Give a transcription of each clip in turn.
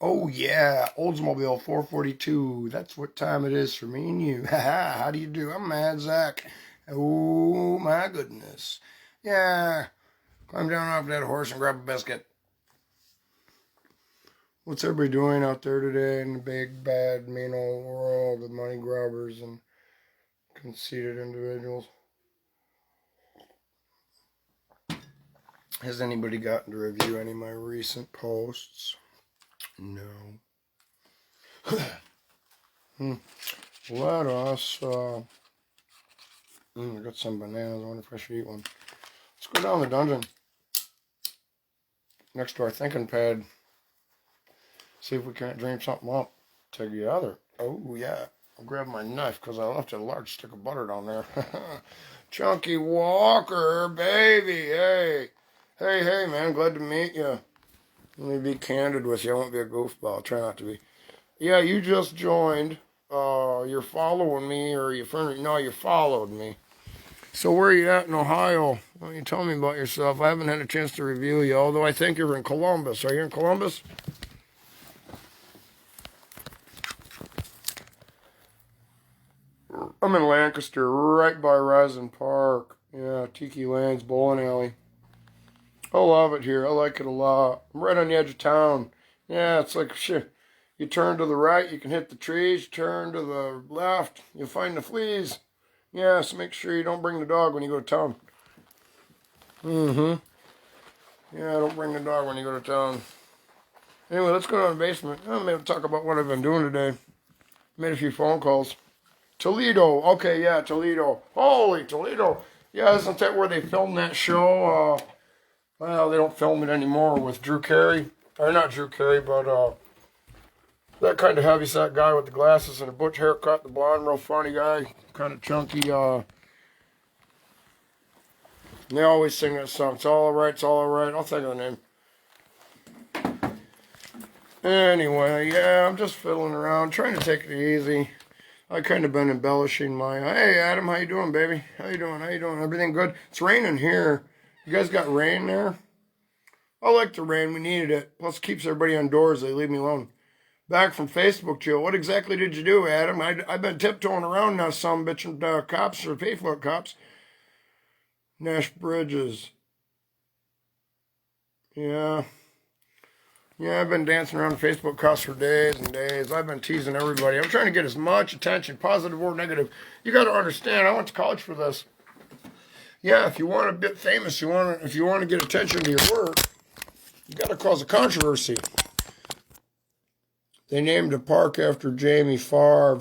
Oh yeah, Oldsmobile 442. That's what time it is for me and you. How do you do? I'm Mad Zack. Oh my goodness. Yeah, climb down off that horse and grab a biscuit. What's everybody doing out there today in the big, bad, mean old world of money grabbers and conceited individuals? Has anybody gotten to review any of my recent posts? No. Let us, I got some bananas. I wonder if I should eat one. Let's go down the dungeon next to our thinking pad. See if we can't dream something up together. Oh, yeah. I'll grab my knife because I left a large stick of butter down there. Chunky Walker, baby. Hey. Hey, man. Glad to meet you. Let me be candid with you. I won't be a goofball. I'll try not to be. Yeah, you just joined. You're following me, or you followed me. So where are you at in Ohio? Why don't you tell me about yourself? I haven't had a chance to review you, although I think you're in Columbus. Are you in Columbus? I'm in Lancaster, right by Rising Park. Yeah, Tiki Lane's bowling alley. I love it here. I like it a lot. I'm right on the edge of town. Yeah, it's like shit. You turn to the right, you can hit the trees. Turn to the left, you'll find the fleas. Yeah, so make sure you don't bring the dog when you go to town. Yeah, don't bring the dog when you go to town. Anyway, let's go down to the basement. I'm going to talk about what I've been doing today. Made a few phone calls. Toledo. Okay, yeah, Toledo. Holy Toledo. Yeah, isn't that where they filmed that show? Well, they don't film it anymore with Drew Carey. Or not Drew Carey, but that kind of heavyset guy with the glasses and a butch haircut, the blonde, real funny guy, kind of chunky. They always sing that song. It's all right, it's all right. I'll think of the name. Anyway, yeah, I'm just fiddling around, trying to take it easy. I kind of been embellishing my. Hey, Adam, how you doing, baby? How you doing? Everything good? It's raining here. You guys got rain there? I like the rain. We needed it. Plus, it keeps everybody indoors. They leave me alone. Back from Facebook, Joe. What exactly did you do, Adam? I've been tiptoeing around now, some bitching cops or payphone cops. Nash Bridges. Yeah. Yeah, I've been dancing around the Facebook cops for days and days. I've been teasing everybody. I'm trying to get as much attention, positive or negative. You got to understand, I went to college for this. Yeah, if you want to get famous, if you want to get attention to your work, you got to cause a controversy. They named a park after Jamie Favre.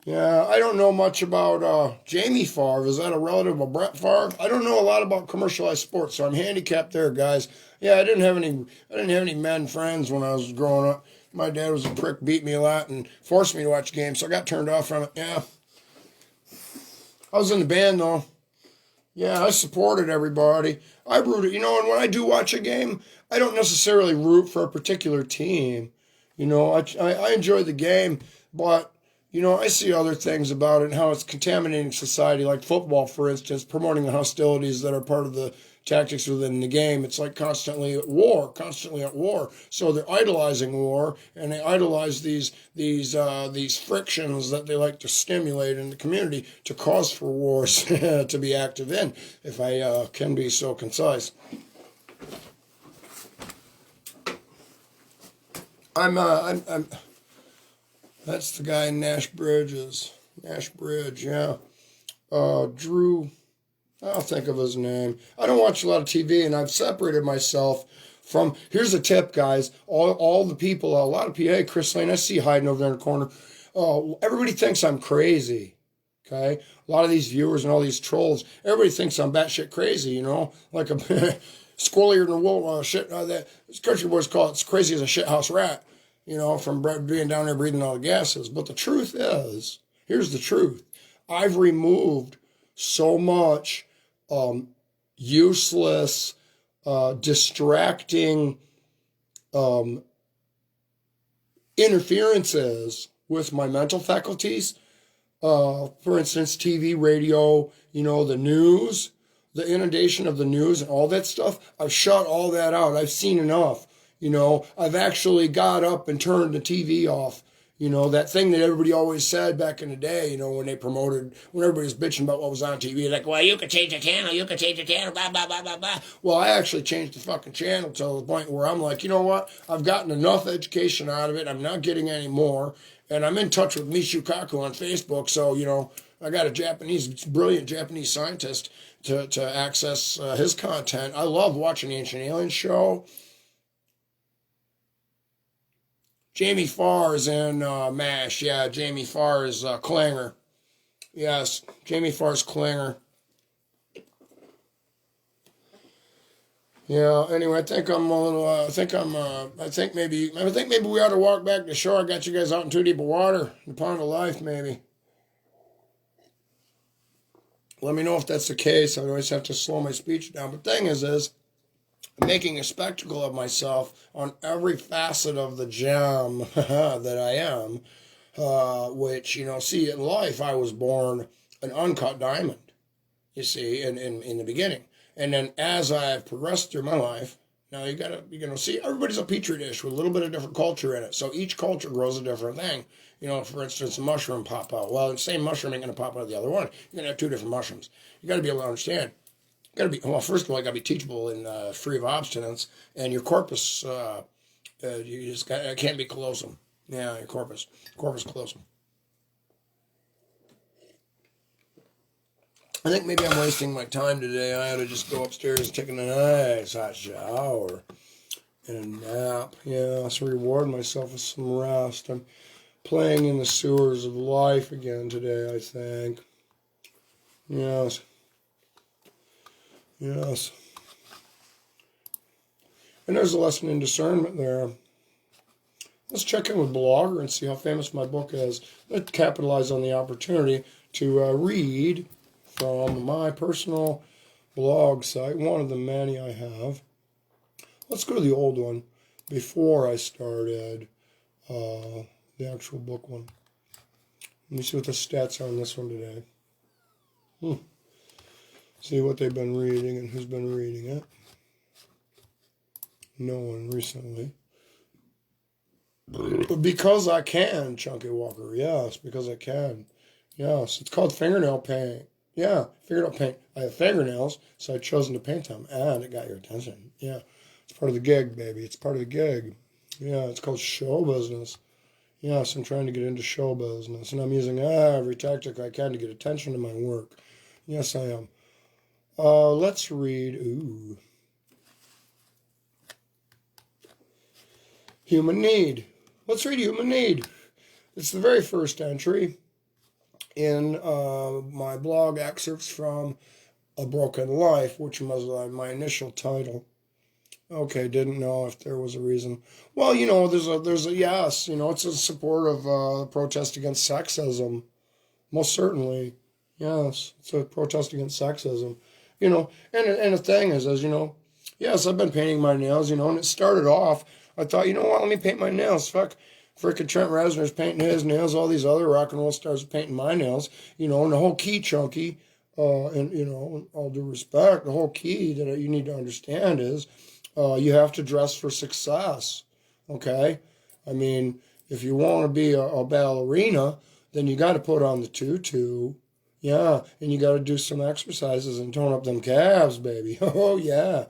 Yeah, I don't know much about Jamie Favre. Is that a relative of Brett Favre? I don't know a lot about commercialized sports, so I'm handicapped there, guys. Yeah, I didn't have any men friends when I was growing up. My dad was a prick, beat me a lot, and forced me to watch games, so I got turned off from it. Yeah. I was in the band, though. Yeah, I supported everybody. I rooted, and when I do watch a game, I don't necessarily root for a particular team. I enjoy the game, but, I see other things about it and how it's contaminating society, like football, for instance, promoting the hostilities that are part of the tactics within the game. It's like constantly at war. So they're idolizing war, and they idolize these frictions that they like to stimulate in the community to cause for wars to be active in, if I can be so concise. I'm that's the guy in Nash Bridge, yeah. Drew, I'll think of his name. I don't watch a lot of TV, and I've separated myself from, here's a tip, guys, all the people, a lot of people, hey, Chris Lane, I see you hiding over there in the corner. Everybody thinks I'm crazy, okay? A lot of these viewers and all these trolls, everybody thinks I'm batshit crazy, like a squirrelier than a wool, that country boys call it, it's crazy as a shithouse rat. From being down there breathing all the gases. But the truth is, here's the truth. I've removed so much useless, distracting interferences with my mental faculties. For instance, TV, radio, the news, the inundation of the news and all that stuff. I've shut all that out. I've seen enough. I've actually got up and turned the TV off. That thing that everybody always said back in the day, when when everybody was bitching about what was on TV, like, well, you could change the channel, blah, blah, blah, blah, blah. Well, I actually changed the fucking channel to the point where I'm like, you know what? I've gotten enough education out of it. I'm not getting any more. And I'm in touch with Michio Kaku on Facebook. So, I got a brilliant Japanese scientist to access his content. I love watching the Ancient Aliens show. Jamie Farr is in MASH. Yeah, Jamie Farr is Klinger. Yes, Jamie Farr's Klinger. Yeah. Anyway, I think I'm a little. I think maybe we ought to walk back to shore. I got you guys out in too deep of water, the pond of life, maybe. Let me know if that's the case. I always have to slow my speech down. But the thing is I'm making a spectacle of myself on every facet of the gem that I am, which, see, in life I was born an uncut diamond, you see, in the beginning. And then as I've progressed through my life, now you're gonna see, everybody's a petri dish with a little bit of different culture in it. So each culture grows a different thing. For instance, a mushroom pop out. Well, the same mushroom ain't gonna pop out of the other one. You're gonna have two different mushrooms. You gotta be able to understand. First of all, you gotta be teachable and free of obstinance, and your corpus, it can't be callosum. Yeah, your corpus callosum. I think maybe I'm wasting my time today. I ought to just go upstairs and take a nice hot shower and a nap. Yeah, so reward myself with some rest. I'm playing in the sewers of life again today, I think. Yes. Yes. And there's a lesson in discernment there. Let's check in with Blogger and see how famous my book is. Let's capitalize on the opportunity to read from my personal blog site, one of the many I have. Let's go to the old one before I started the actual book one. Let me see what the stats are on this one today. See what they've been reading and who's been reading it. No one recently. But because I can, Chunky Walker. Yes, because I can. Yes, it's called fingernail paint. Yeah, fingernail paint. I have fingernails, so I've chosen to paint them, and it got your attention. Yeah, it's part of the gig, baby. It's part of the gig. Yeah, it's called show business. Yes, I'm trying to get into show business, and I'm using every tactic I can to get attention to my work. Yes, I am. Let's read, Human Need. Let's read Human Need. It's the very first entry in my blog excerpts from A Broken Life, which was my initial title. Okay, didn't know if there was a reason. Well, there's a yes, it's in support of the protest against sexism. Most certainly, yes, it's a protest against sexism. And the thing is, yes, I've been painting my nails, and it started off, I thought, let me paint my nails. Fuck, frickin' Trent Reznor's painting his nails, all these other rock and roll stars are painting my nails, and the whole key, Chunky, and, all due respect, the whole key that you need to understand is you have to dress for success, okay? I mean, if you want to be a ballerina, then you got to put on the tutu. Yeah, and you got to do some exercises and tone up them calves, baby. Oh, yeah.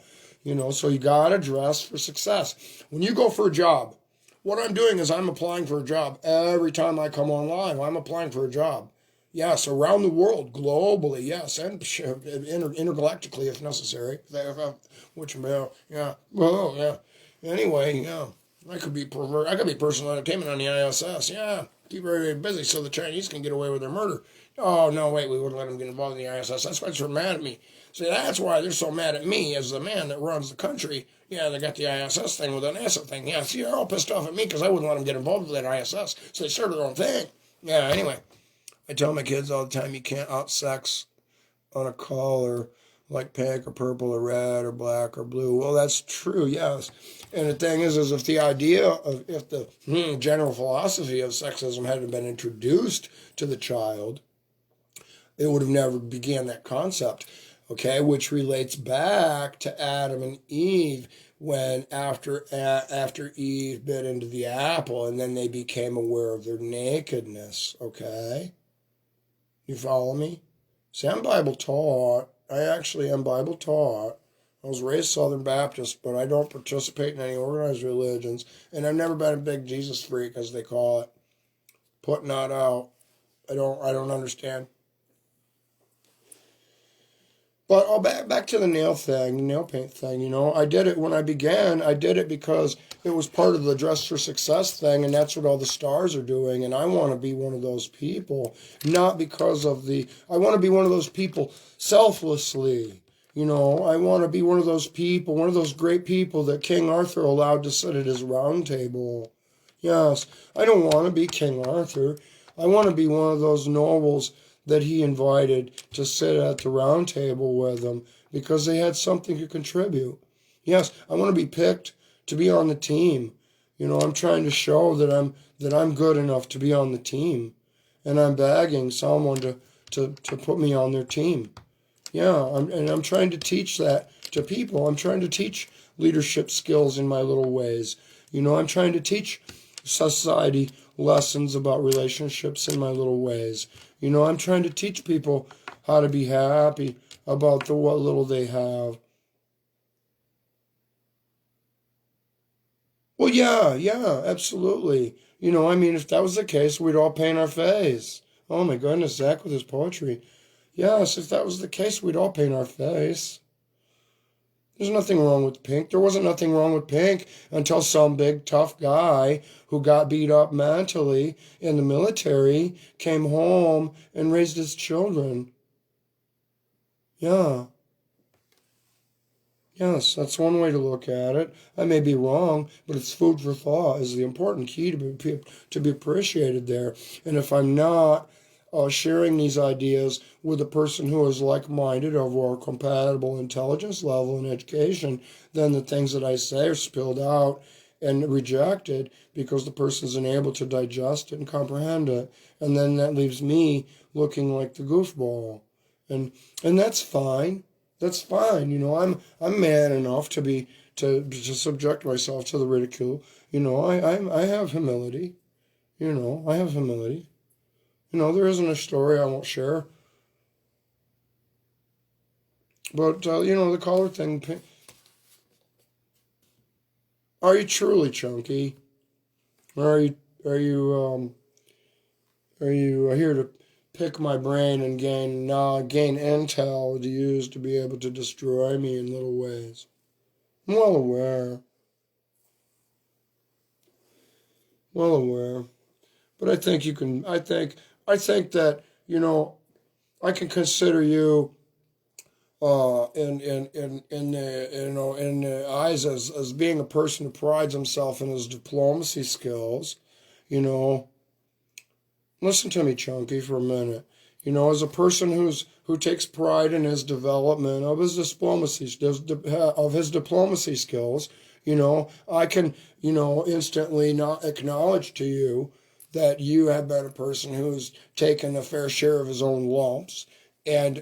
So you got to dress for success. When you go for a job, what I'm doing is I'm applying for a job. Every time I come on live, I'm applying for a job. Yes, around the world, globally, yes, and intergalactically if necessary. Yeah. Well, yeah. Anyway, yeah. I could be personal entertainment on the ISS. Yeah. Keep everybody busy so the Chinese can get away with their murder. Oh, no, wait, we wouldn't let them get involved in the ISS. That's why they're mad at me. See, that's why they're so mad at me as the man that runs the country. Yeah, they got the ISS thing with the NASA thing. Yeah, see, they're all pissed off at me because I wouldn't let them get involved with that ISS. So they started their own thing. Yeah, anyway. I tell my kids all the time you can't out-sex on a color like pink or purple or red or black or blue. Well, that's true, yes. And the thing is if the general philosophy of sexism hadn't been introduced to the child, it would have never began that concept, okay, which relates back to Adam and Eve when after Eve bit into the apple, and then they became aware of their nakedness. Okay, you follow me? See, I'm Bible taught. I actually am Bible taught. I was raised Southern Baptist, but I don't participate in any organized religions, and I've never been a big Jesus freak, as they call it. Putting that out. I don't understand. But back to the nail thing, the nail paint thing. You know, I did it when I began. I did it because it was part of the Dress for Success thing, and that's what all the stars are doing. And I want to be one of those people, not because of the. I want to be one of those people selflessly. You know, I want to be one of those people, one of those great people that King Arthur allowed to sit at his round table. Yes, I don't want to be King Arthur. I want to be one of those nobles that he invited to sit at the round table with him because they had something to contribute. Yes, I want to be picked to be on the team. You know, I'm trying to show that I'm good enough to be on the team, and I'm begging someone to put me on their team. Yeah, I'm trying to teach that to people. I'm trying to teach leadership skills in my little ways. You know, I'm trying to teach society lessons about relationships in my little ways. You know, I'm trying to teach people how to be happy about what little they have. Well, yeah, absolutely. You know, I mean, if that was the case, we'd all paint our face. Oh my goodness, Zack with his poetry. Yes, if that was the case, we'd all paint our face. There's nothing wrong with pink. There wasn't nothing wrong with pink until some big tough guy who got beat up mentally in the military came home and raised his children. Yeah. Yes, that's one way to look at it. I may be wrong, but it's food for thought is the important key to be appreciated there. And if I'm not sharing these ideas with a person who is like-minded of our compatible intelligence level and education, then the things that I say are spilled out and rejected because the person's unable to digest it and comprehend it. And then that leaves me looking like the goofball. And that's fine. That's fine. You know, I'm man enough to subject myself to the ridicule. You know, I have humility. You know, I have humility. You know, there isn't a story I won't share. But you know, the color thing. Are you truly chunky? Or are you are you here to pick my brain and gain intel to use to be able to destroy me in little ways? I'm well aware. Well aware. But I think you can. I think that you know I can consider you in the in the eyes as being a person who prides himself in his diplomacy skills. You know, listen to me, Chunky, for a minute. You know, as a person who takes pride in his development of his diplomacy skills, you know, I can instantly not acknowledge to you that you have been a person who's taken a fair share of his own lumps. And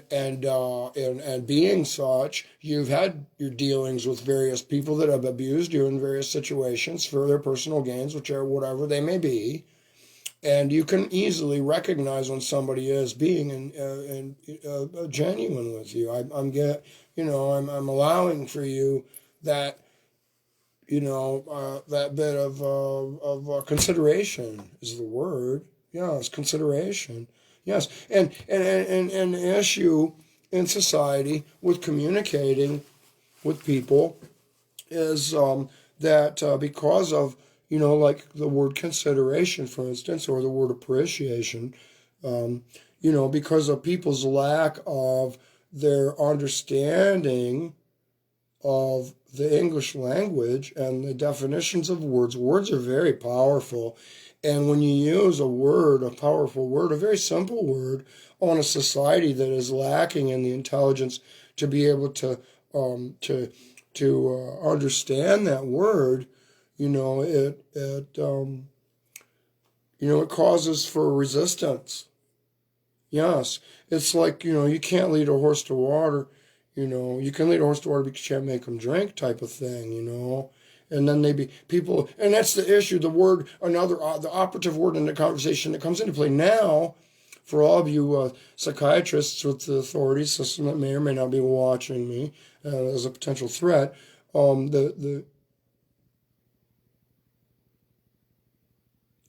being such, you've had your dealings with various people that have abused you in various situations for their personal gains, whichever whatever they may be, and you can easily recognize when somebody is being genuine with you. I'm allowing for you that that bit of consideration is the word. Yes, consideration. Yes, and the issue in society with communicating with people is that because of like the word consideration, for instance, or the word appreciation, because of people's lack of their understanding of the English language and the definitions of words. Words are very powerful. And when you use a word, a powerful word, a very simple word, on a society that is lacking in the intelligence to be able to understand that word, it causes for resistance. Yes, it's like you can't lead a horse to water. You know, you can lead a horse to water, but you can't make them drink, type of thing. You know, and then they be people, and that's the issue. The word, the operative word in the conversation that comes into play now, for all of you psychiatrists with the authority system that may or may not be watching me as a potential threat, the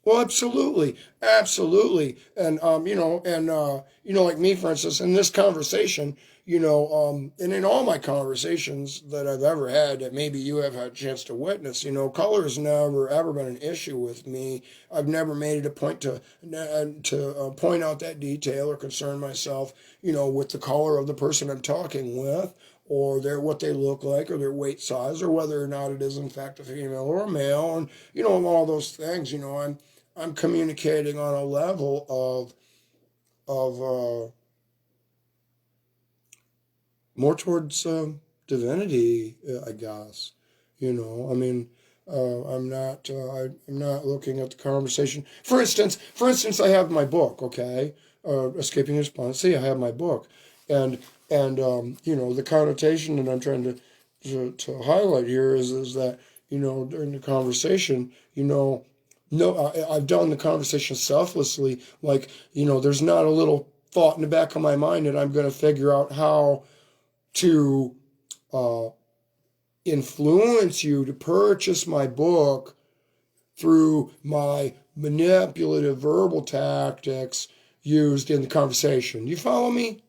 well, absolutely, absolutely, and like me, for instance, in this conversation, and in all my conversations that I've ever had, that maybe you have had a chance to witness, color has never ever been an issue with me. I've never made it a point to point out that detail or concern myself, with the color of the person I'm talking with, or what they look like, or their weight size, or whether or not it is in fact a female or a male, and all those things. I'm communicating on a level of more towards divinity, I guess. I mean, I'm not looking at the conversation. For instance, I have my book. Okay, Escaping Responsibility. I have my book, and the connotation that I'm trying to highlight here is that during the conversation, no, I've done the conversation selflessly. Like, there's not a little thought in the back of my mind that I'm going to figure out how to uh, influence you to purchase my book through my manipulative verbal tactics used in the conversation. You follow me?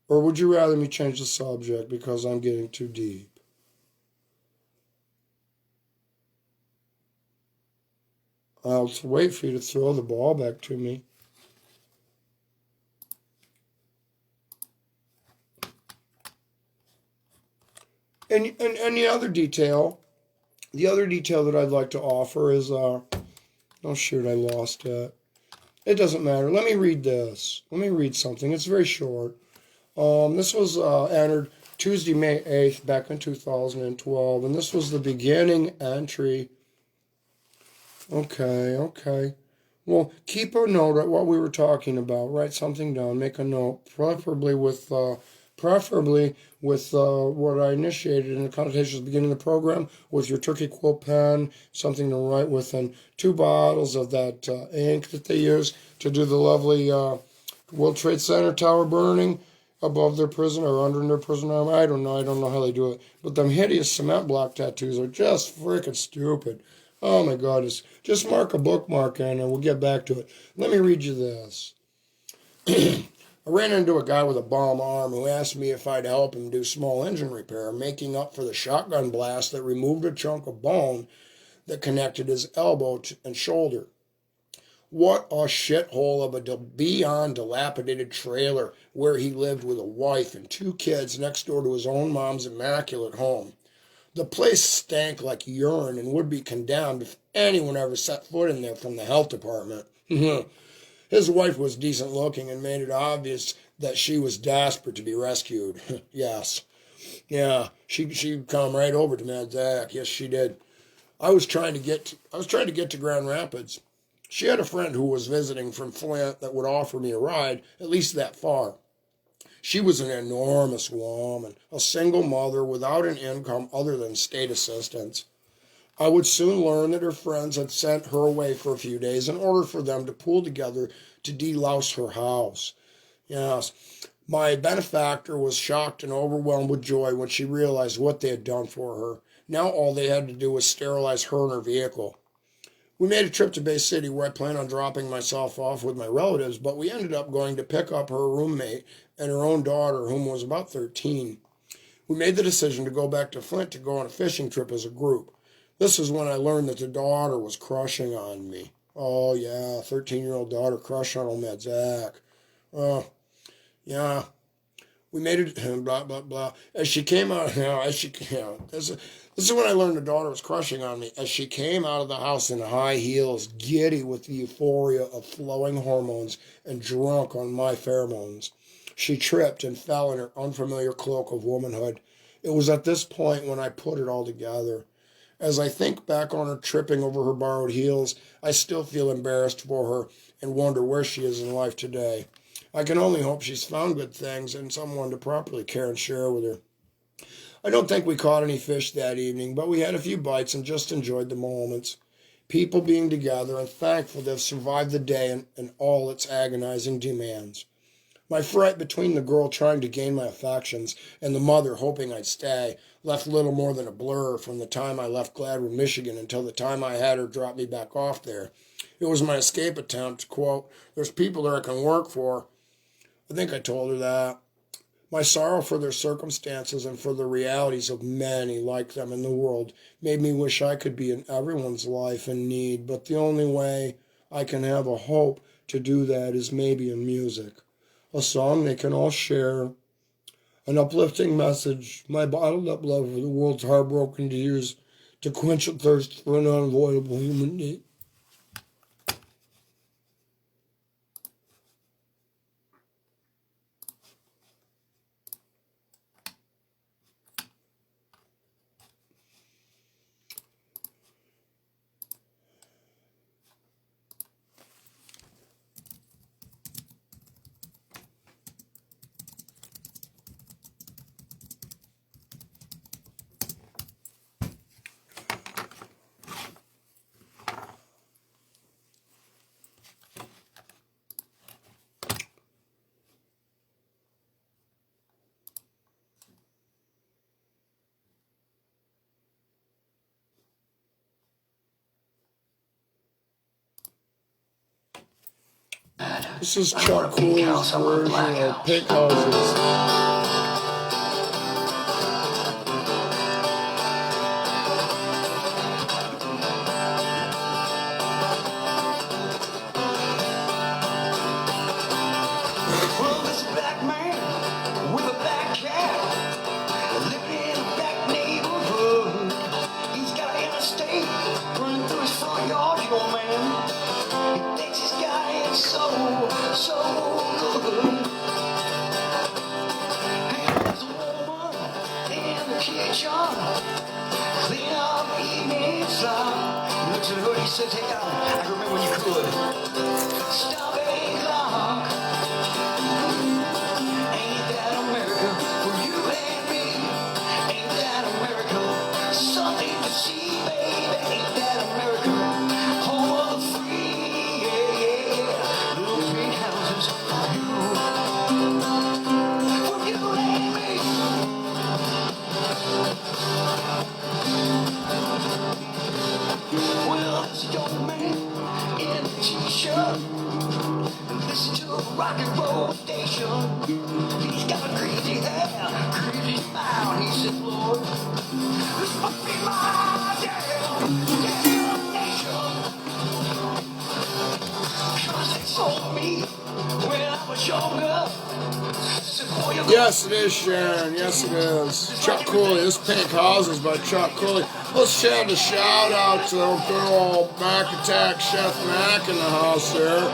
Or would you rather me change the subject because I'm getting too deep? I'll wait for you to throw the ball back to me. And the other detail that I'd like to offer is, oh shoot, I lost it. It doesn't matter. Let me read this. Let me read something. It's very short. This was entered Tuesday, May 8th, back in 2012, and this was the beginning entry. Okay. Well, keep a note of what we were talking about. Write something down. Make a note, preferably with what I initiated in the connotations at the beginning of the program, with your turkey quill pen, something to write with, and 2 bottles of that ink that they use to do the lovely World Trade Center tower burning above their prison or under their prison arm. I don't know how they do it. But them hideous cement block tattoos are just freaking stupid. Oh my God, just mark a bookmark in and we'll get back to it. Let me read you this. I ran into a guy with a bum arm who asked me if I'd help him do small engine repair, making up for the shotgun blast that removed a chunk of bone that connected his elbow and shoulder. What a shithole of a beyond dilapidated trailer where he lived with a wife and 2 kids next door to his own mom's immaculate home. The place stank like urine and would be condemned if anyone ever set foot in there from the health department. His wife was decent looking and made it obvious that she was desperate to be rescued. Yes. Yeah, she'd come right over to me at Zack. Yes, she did. I was trying to get to Grand Rapids. She had a friend who was visiting from Flint that would offer me a ride, at least that far. She was an enormous woman, a single mother without an income other than state assistance. I would soon learn that her friends had sent her away for a few days in order for them to pool together to delouse her house. Yes, my benefactor was shocked and overwhelmed with joy when she realized what they had done for her. Now all they had to do was sterilize her and her vehicle. We made a trip to Bay City where I planned on dropping myself off with my relatives, but we ended up going to pick up her roommate and her own daughter, whom was about 13. We made the decision to go back to Flint to go on a fishing trip as a group. This is when I learned that the daughter was crushing on me. Oh, yeah, 13-year-old daughter crushing on old Mad Zack. Oh, yeah. We made it, blah, blah, blah. As she came out, this is when I learned the daughter was crushing on me. As she came out of the house in high heels, giddy with the euphoria of flowing hormones and drunk on my pheromones, she tripped and fell in her unfamiliar cloak of womanhood. It was at this point when I put it all together. As I think back on her tripping over her borrowed heels, I still feel embarrassed for her and wonder where she is in life today. I can only hope she's found good things and someone to properly care and share with her. I don't think we caught any fish that evening, but we had a few bites and just enjoyed the moments. People being together and thankful to have survived the day and all its agonizing demands. My fright between the girl trying to gain my affections and the mother hoping I'd stay left little more than a blur from the time I left Gladwin, Michigan until the time I had her drop me back off there. It was my escape attempt, quote, "There's people there I can work for." I think I told her that. My sorrow for their circumstances and for the realities of many like them in the world made me wish I could be in everyone's life in need, but the only way I can have a hope to do that is maybe in music. A song they can all share, an uplifting message, my bottled up love for the world's heartbroken to use to quench a thirst for an unavoidable human need. This is Chuck Cool's version of Pink Houses. Well, this black man with a black cat living in a back neighborhood. He's got an interstate running through his front yard, young man. He thinks he's got it so good. And there's a woman in the kitchen cleaning up evening slop. He looks at her and he says, "Hey, I can remember when you could stop a clock." Ain't that America for you and me? Ain't that America something to see, baby? Ain't that America home of the free? Yeah, yeah. Little pink houses for you and me. Well, there's a young man in a t-shirt. Listen to a rock and roll station. He's got a crazy hair, crazy smile. He said, "Lord, this must be my damn nation." 'Cause they told me when I was younger. Yes, it is, Sharon. Yes, it is. Chuck Cooley. This Pink Houses by Chuck Cooley. Let's send a shout out to good old Mac Attack Chef Mac in the house there.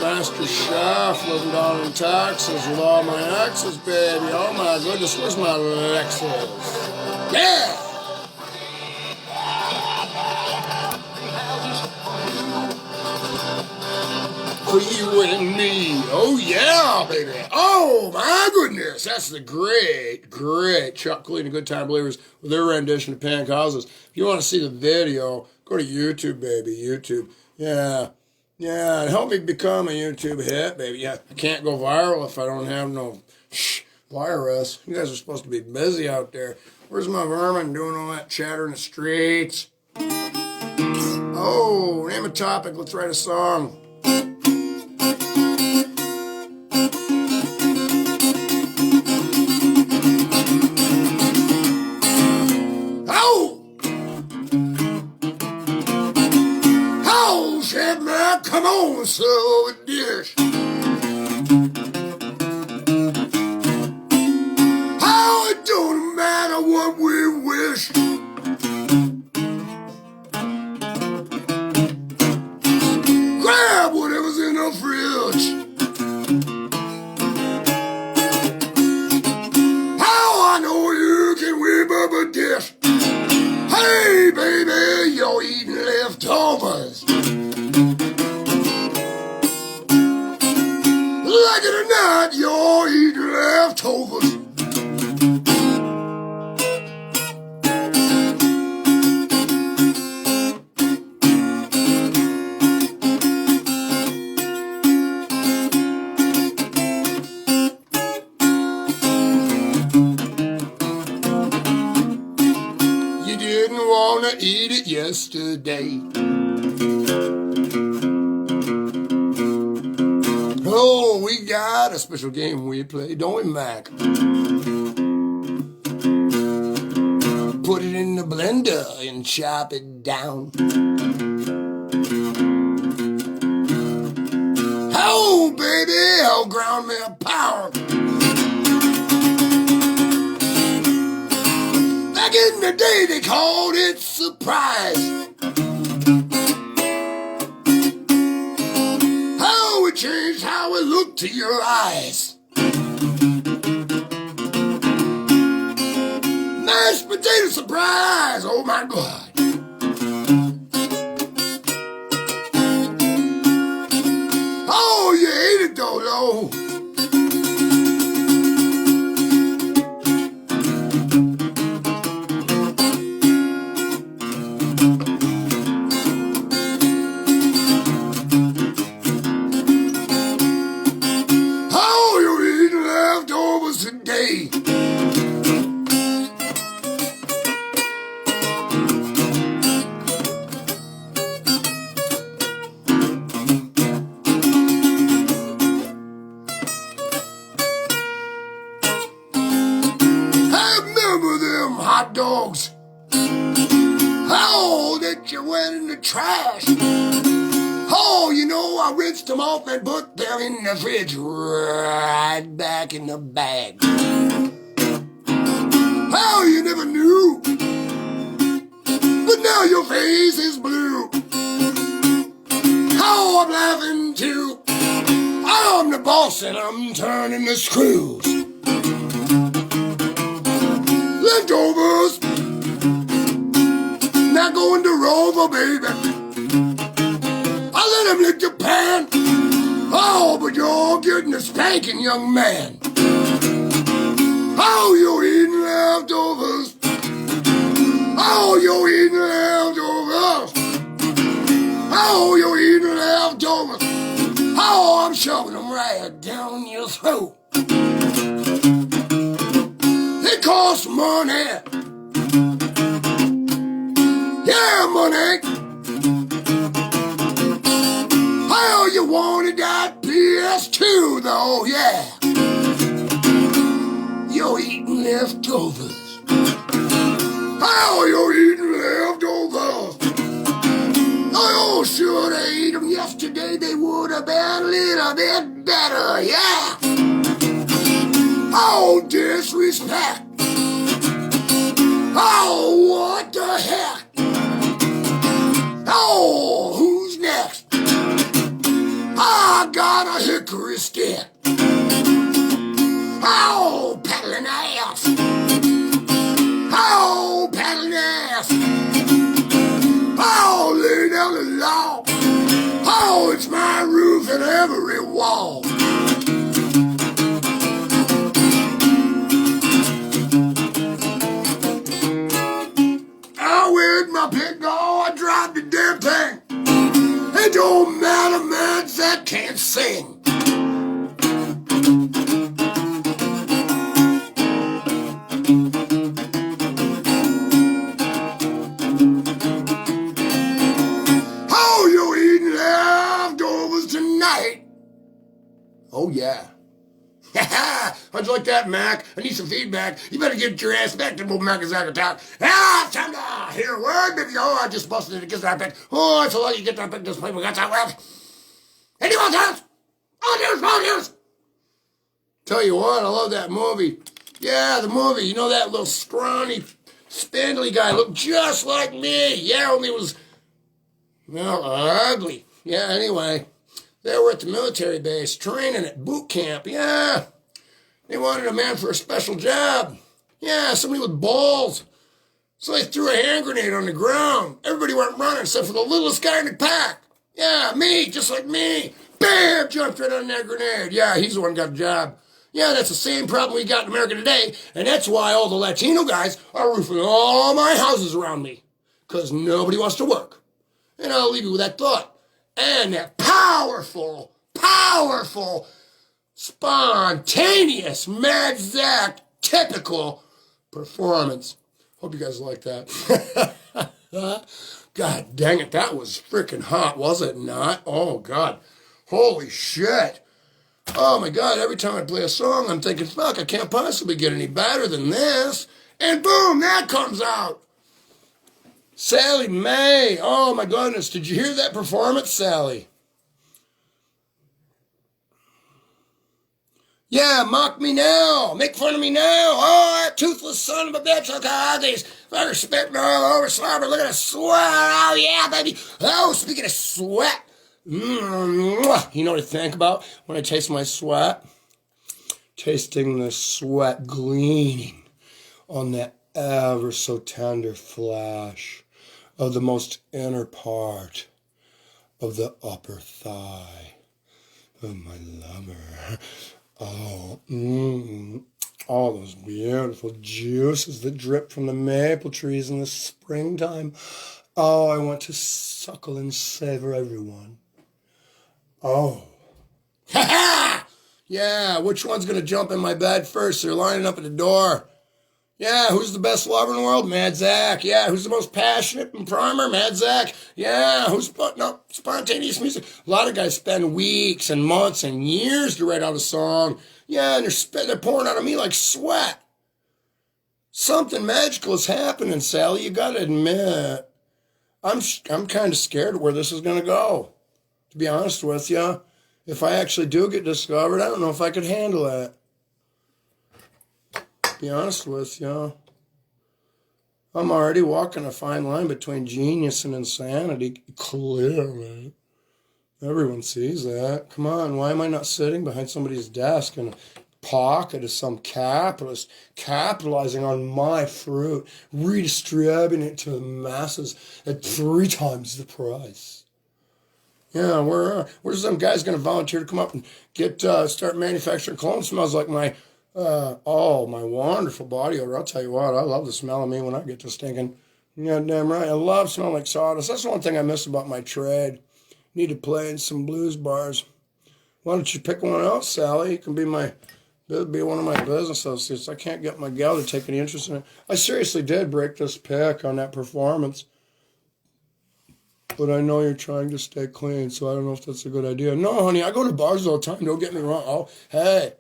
Master Chef living down in Texas with all my exes, baby. Oh my goodness, where's my Lexus? Yeah! For you and me. Oh yeah, baby. Oh my goodness. That's the great Chuck Cooley and the Good Time Believers with their rendition of Pink Houses. If you want to see the video, go to YouTube, baby. YouTube. Yeah. Yeah, and help me become a YouTube hit, baby. Yeah, I can't go viral if I don't have no virus. You guys are supposed to be busy out there. Where's my vermin doing all that chatter in the streets? Oh, name a topic. Let's write a song. Chef Mac, come on, serve a dish. How it don't matter what we wish. Grab whatever's in the fridge. How I know you can whip up a dish. Hey, baby, you're eating leftovers. Like it or not, yesterday. Oh, we got a special game we play, don't we, Mac? Put it in the blender and chop it down. Oh, baby, oh, ground me a pound. Back in the day, they called it surprise. How it changed how it looked to your eyes. Mashed potato surprise, oh my God. Oh, you ate it though, though. Oh, you're eating leftovers today. Hot dogs. Oh, that you went in the trash. Oh, you know, I rinsed them off and put them in the fridge right back in the bag. Oh, you never knew. But now your face is blue. Oh, I'm laughing too. I'm the boss and I'm turning the screws. Leftovers, not going to Rover, baby. I let him lick the pan. Oh, but you're getting a spanking, young man. Oh, you're eating leftovers. Oh, you're eating leftovers. Oh, you're eating leftovers. Oh, I'm shoving them right down your throat. It costs money. Yeah, money. Oh, you wanted that PS2 though, yeah. You're eating leftovers. Oh, you're eating leftovers. Oh, should I eat them yesterday? They would have been a little bit better, yeah. Oh, disrespect. Oh, what the heck? Oh, who's next? I got a hickory stick. Oh, paddling ass. Oh, paddling ass. Oh, lay down the law. Oh, it's my roof and every wall. Where'd my pick go? I dropped the damn thing. It don't matter, man, Zack can't sing. Oh, you're eating leftovers tonight. Oh, yeah. How'd you like that, Mac? I need some feedback. You better get your ass back to Mac and Zack attack. Ah, it's time to hear a word, baby. Oh, I just busted it against that pick. Oh, it's a lot you get that pick this play. We got that well. Anyone else? All news. Tell you what, I love that movie. Yeah, the movie. You know that little scrawny, spindly guy looked just like me. Yeah, only it was, well, ugly. Yeah, anyway. They were at the military base, training at boot camp, yeah. They wanted a man for a special job. Yeah, somebody with balls. So they threw a hand grenade on the ground. Everybody went running except for the littlest guy in the pack. Yeah, me, just like me. Bam, jumped right on that grenade. Yeah, he's the one who got the job. Yeah, that's the same problem we got in America today, and that's why all the Latino guys are roofing all my houses around me. Because nobody wants to work. And I'll leave you with that thought. And that powerful, spontaneous, Mad Zack, typical performance. Hope you guys like that. God dang it, that was freaking hot, was it not? Oh, God. Holy shit. Oh, my God, every time I play a song, I'm thinking, fuck, I can't possibly get any better than this. And boom, that comes out. Sally Mae. Oh, my goodness. Did you hear that performance, Sally? Yeah, mock me now. Make fun of me now. Oh, that toothless son of a bitch. Look how ugly. He's fucking spitting all over slobber. Look at the sweat. Oh, yeah, baby. Oh, speaking of sweat. You know what I think about when I taste my sweat? Tasting the sweat gleaming on that ever so tender flesh of the most inner part of the upper thigh of my lover. Oh, all those beautiful juices that drip from the maple trees in the springtime. Oh, I want to suckle and savor everyone. Oh. Ha ha! Yeah, which one's going to jump in my bed first? They're lining up at the door. Yeah, who's the best lover in the world? Mad Zack. Yeah, who's the most passionate and primer? Mad Zack. Yeah, who's putting up spontaneous music? A lot of guys spend weeks and months and years to write out a song. Yeah, and they're pouring out of me like sweat. Something magical is happening, Sally. You got to admit. I'm kind of scared of where this is going to go. To be honest with you, if I actually do get discovered, I don't know if I could handle that. Be honest with you. I'm already walking a fine line between genius and insanity. Clearly. Everyone sees that. Come on, why am I not sitting behind somebody's desk in a pocket of some capitalist capitalizing on my fruit, redistributing it to the masses at 3 times the price? Yeah, where's some guy's going to volunteer to come up and start manufacturing cologne? Smells like my my wonderful body odor. I'll tell you what, I love the smell of me when I get to stinking. Yeah, damn right. I love smelling like sawdust. That's the one thing I miss about my trade. Need to play in some blues bars. Why don't you pick one out, Sally? You can be one of my business associates. I can't get my gal to take any interest in it. I seriously did break this pick on that performance. But I know you're trying to stay clean, so I don't know if that's a good idea. No, honey, I go to bars all the time. Don't get me wrong. Oh, hey.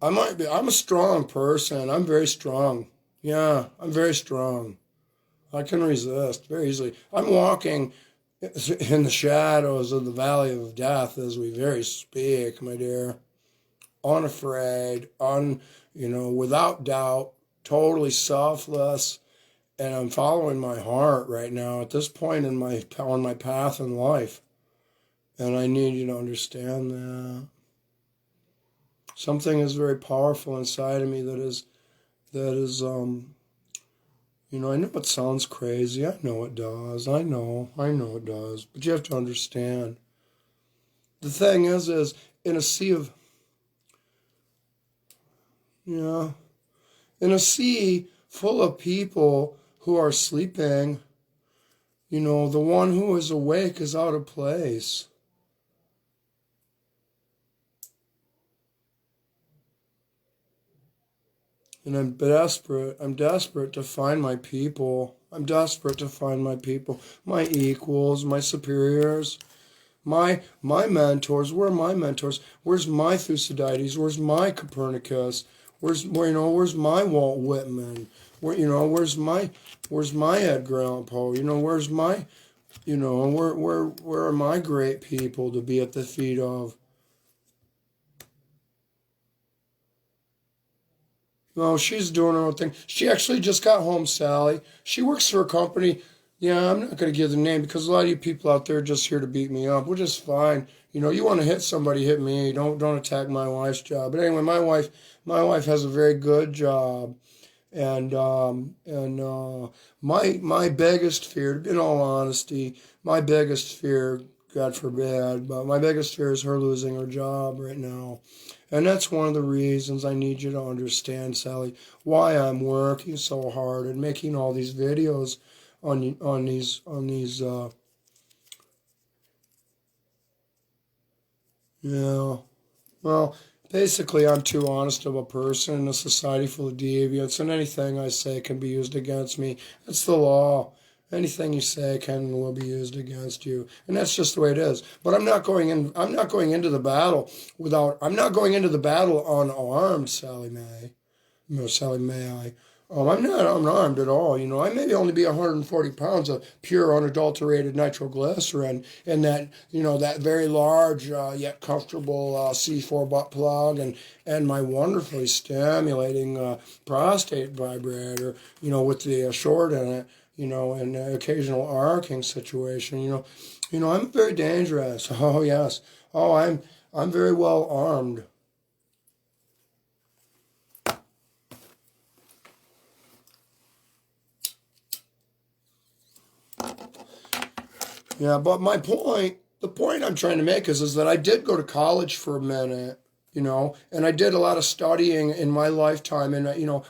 I'm a strong person. I'm very strong. Yeah, I'm very strong. I can resist very easily. I'm walking in the shadows of the valley of death as we very speak, my dear. Unafraid, without doubt, totally selfless. And I'm following my heart right now at this point on my path in life. And I need you to understand that. Something is very powerful inside of me that is, I know it sounds crazy. I know it does. I know it does. But you have to understand. The thing is in a sea of, in a sea full of people who are sleeping, the one who is awake is out of place. And I'm desperate to find my people. I'm desperate to find my people, my equals, my superiors, my mentors. Where are my mentors? Where's my Thucydides? Where's my Copernicus? Where's my Walt Whitman? Where's my Edgar Allan Poe? Where's my, where are my great people to be at the feet of? No, she's doing her own thing. She actually just got home, Sally. She works for a company. Yeah, I'm not going to give the name because a lot of you people out there are just here to beat me up, which is fine. You want to hit somebody, hit me. Don't attack my wife's job. But anyway, my wife has a very good job, and my biggest fear, in all honesty, my biggest fear, God forbid, but my biggest fear is her losing her job right now. And that's one of the reasons I need you to understand, Sally, why I'm working so hard and making all these videos on these well, Basically, I'm too honest of a person in a society full of deviants, and anything I say can be used against me. That's the law. Anything you say can and will be used against you, and that's just the way it is. But I'm not going in. I'm not going into the battle without. I'm not going into the battle unarmed, Sally Mae. No, Sally Mae. I'm not unarmed at all. I may only be 140 pounds of pure, unadulterated nitroglycerin, and that very large yet comfortable C4 butt plug, and my wonderfully stimulating prostate vibrator. With the short in it. And the occasional arcing situation. I'm very dangerous. Oh yes. Oh, I'm very well armed. Yeah, but the point I'm trying to make is that I did go to college for a minute, and I did a lot of studying in my lifetime, and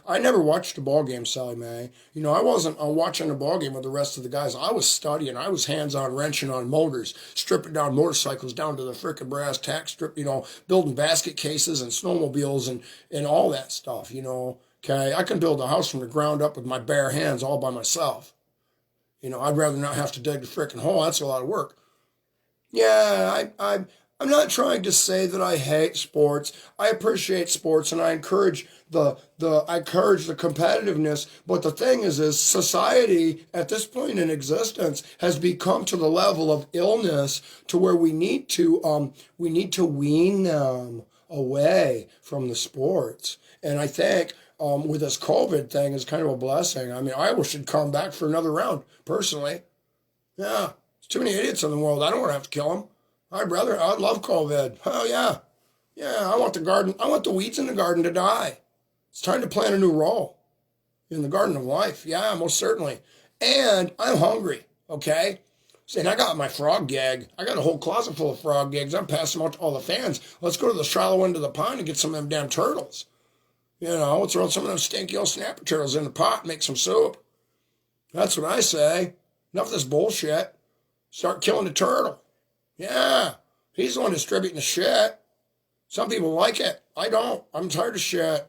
I never watched a ball game, Sally Mae. I wasn't watching a ball game with the rest of the guys. I was studying. I was hands-on wrenching on motors, stripping down motorcycles down to the frickin' brass tack strip, building basket cases and snowmobiles and all that stuff, Okay, I can build a house from the ground up with my bare hands all by myself. I'd rather not have to dig the frickin' hole. That's a lot of work. Yeah, I'm not trying to say that I hate sports. I appreciate sports, and I encourage I encourage the competitiveness. But the thing is society at this point in existence has become to the level of illness to where we need to wean them away from the sports. And I think with this COVID thing is kind of a blessing. I mean, Iowa should come back for another round, personally. Yeah, there's too many idiots in the world. I don't want to have to kill them. I'd love COVID. Oh, yeah. Yeah, I want the weeds in the garden to die. It's time to plant a new row in the garden of life. Yeah, most certainly. And I'm hungry, okay? And I got my frog gag. I got a whole closet full of frog gags. I'm passing them out to all the fans. Let's go to the shallow end of the pond and get some of them damn turtles. Let's throw some of them stinky old snapper turtles in the pot and make some soup. That's what I say. Enough of this bullshit. Start killing the turtle. Yeah, he's the one distributing the shit. Some people like it. I don't. I'm tired of shit.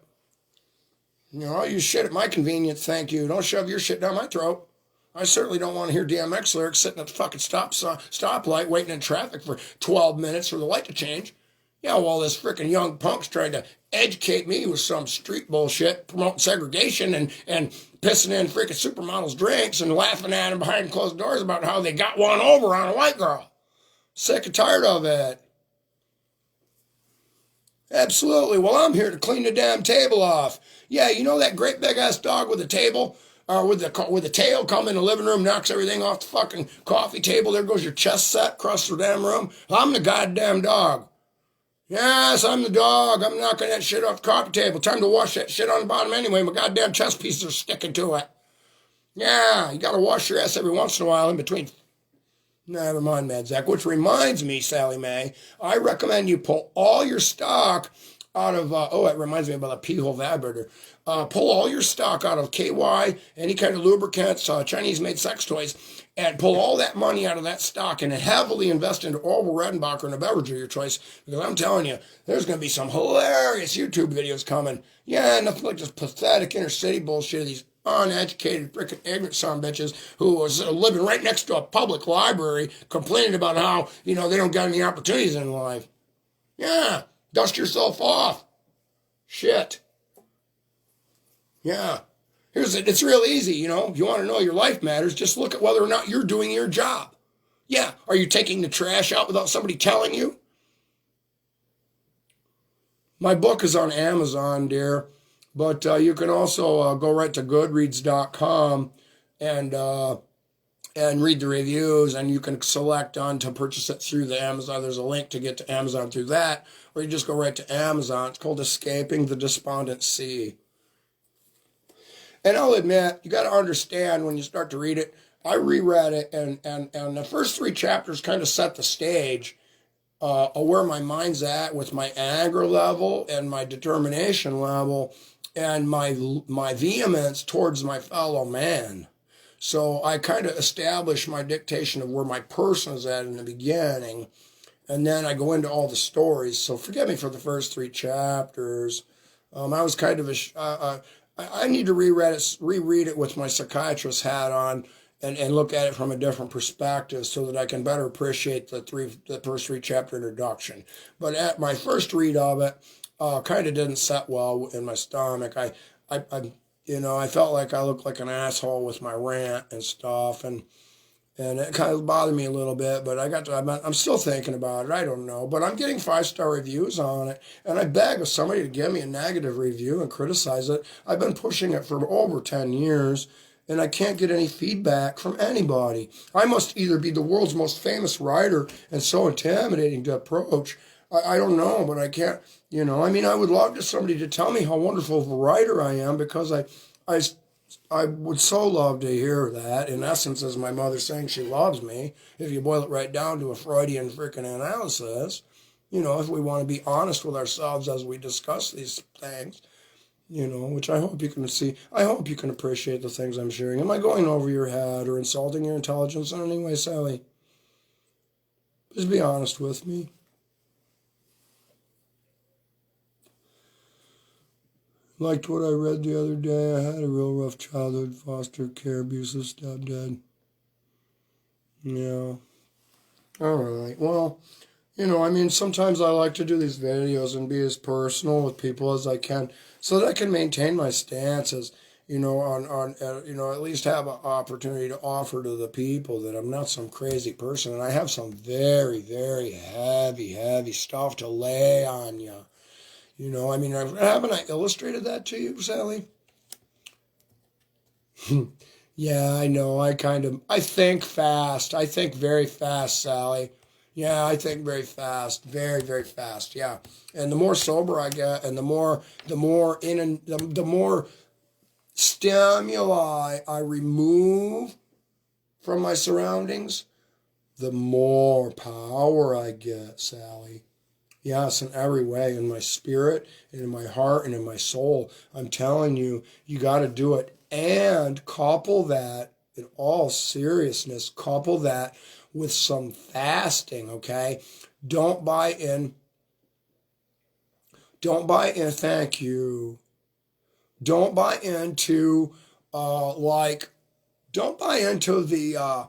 I use shit at my convenience, thank you. Don't shove your shit down my throat. I certainly don't want to hear DMX lyrics sitting at the fucking stoplight waiting in traffic for 12 minutes for the light to change. Yeah, while this freaking young punk's trying to educate me with some street bullshit, promoting segregation and pissing in freaking supermodels' drinks and laughing at them behind closed doors about how they got one over on a white girl. Sick and tired of it. Absolutely. Well, I'm here to clean the damn table off. Yeah, that great big ass dog with the table, with the tail, come in the living room, knocks everything off the fucking coffee table. There goes your chess set across the damn room. I'm the goddamn dog. Yes, I'm the dog. I'm knocking that shit off the coffee table. Time to wash that shit on the bottom anyway. My goddamn chess pieces are sticking to it. Yeah, you gotta wash your ass every once in a while in between. Never mind, Mad Zack. Which reminds me, Sally Mae, I recommend you pull all your stock out of, it reminds me about a pee-hole vibrator. Pull all your stock out of KY, any kind of lubricants, Chinese-made sex toys, and pull all that money out of that stock and heavily invest into Orville Redenbacher and a beverage of your choice. Because I'm telling you, there's going to be some hilarious YouTube videos coming. Yeah, nothing like this pathetic inner city bullshit of these uneducated, freaking ignorant son bitches who was living right next to a public library complaining about how, they don't got any opportunities in life. Yeah, dust yourself off. Shit. Yeah. It's real easy, If you want to know your life matters, just look at whether or not you're doing your job. Yeah. Are you taking the trash out without somebody telling you? My book is on Amazon, dear. But you can also go right to Goodreads.com and read the reviews, and you can select on to purchase it through the Amazon. There's a link to get to Amazon through that, or you just go right to Amazon. It's called Escaping the Despondent Sea. And I'll admit, you got to understand when you start to read it, I reread it, and the first 3 chapters kind of set the stage of where my mind's at with my anger level and my determination level and my vehemence towards my fellow man. So I kind of established my dictation of where my person is at in the beginning. and then I go into all the stories. So forgive me for the first 3 chapters. I was kind of I need to reread it with my psychiatrist hat on, and look at it from a different perspective so that I can better appreciate the first 3 chapter introduction. But at my first read of it, kind of didn't set well in my stomach. I felt like I looked like an asshole with my rant and stuff, and it kind of bothered me a little bit. But I'm still thinking about it. I don't know, but I'm getting 5-star reviews on it, and I beg of somebody to give me a negative review and criticize it. I've been pushing it for over 10 years, and I can't get any feedback from anybody. I must either be the world's most famous writer and so intimidating to approach. I don't know, but I can't. I would love to somebody to tell me how wonderful of a writer I am, because I would so love to hear that. In essence, as my mother saying she loves me, if you boil it right down to a Freudian freaking analysis, if we want to be honest with ourselves as we discuss these things, which I hope you can see. I hope you can appreciate the things I'm sharing. Am I going over your head or insulting your intelligence in any way, Sally? Just be honest with me. Liked what I read the other day. I had a real rough childhood, foster care, abusive stepdad. Yeah. All right. Well, sometimes I like to do these videos and be as personal with people as I can, so that I can maintain my stances, on at least have an opportunity to offer to the people that I'm not some crazy person, and I have some very, very heavy stuff to lay on you. Haven't I illustrated that to you, Sally? Yeah, I know. I think fast. I think very fast, Sally. Yeah, I think very fast, very, very fast. Yeah, and the more sober I get, and the more the more stimuli I remove from my surroundings, the more power I get, Sally. Yes, in every way, in my spirit, and in my heart, and in my soul. I'm telling you, you got to do it. And couple that, in all seriousness, couple that with some fasting, okay? Don't buy in, thank you. Don't buy into, don't buy into the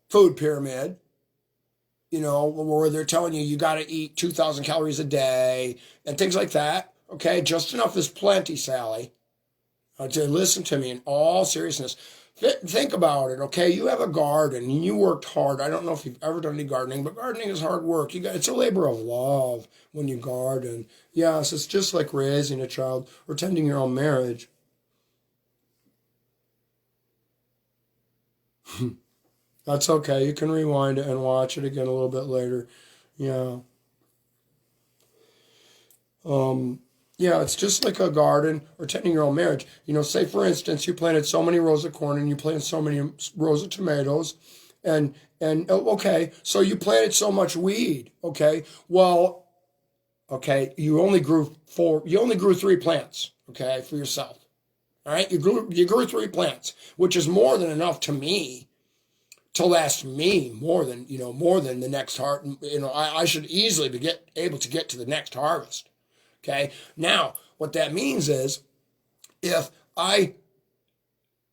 food pyramid. Where they're telling you got to eat 2,000 calories a day and things like that. Okay, just enough is plenty, Sally. To listen to me in all seriousness. Think about it, okay? You have a garden and you worked hard. I don't know if you've ever done any gardening, but gardening is hard work. It's a labor of love when you garden. Yes, it's just like raising a child or tending your own marriage. That's okay. You can rewind it and watch it again a little bit later. Yeah. Yeah, it's just like a garden or tending your own marriage. Say for instance, you planted so many rows of corn and you planted so many rows of tomatoes, and okay, so you planted so much weed. Okay, well, okay, you only grew 3 plants. Okay, for yourself. All right, you grew 3 plants, which is more than enough to me to last me more than the next harvest. I should easily be able to get to the next harvest. Okay. Now, what that means is, if I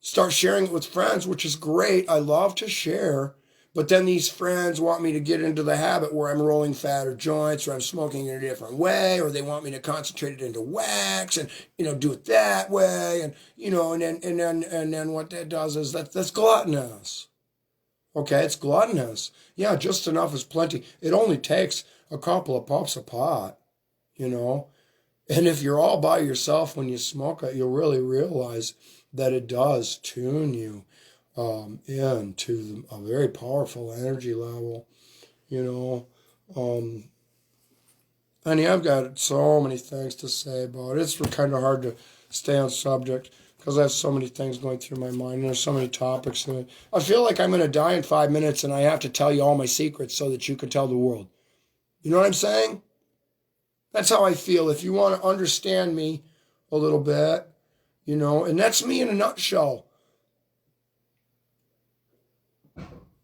start sharing it with friends, which is great, I love to share, but then these friends want me to get into the habit where I'm rolling fatter joints, or I'm smoking in a different way, or they want me to concentrate it into wax and do it that way, and and then what that does is that's gluttonous. Okay, it's gluttonous. Yeah, just enough is plenty. It only takes a couple of puffs of pot, And if you're all by yourself when you smoke it, you'll really realize that it does tune you into a very powerful energy level, Honey, I've got so many things to say about it. It's kind of hard to stay on subject because I have so many things going through my mind, and there's so many topics in it. I feel like I'm going to die in 5 minutes, and I have to tell you all my secrets so that you can tell the world. You know what I'm saying? That's how I feel. If you want to understand me a little bit, and that's me in a nutshell.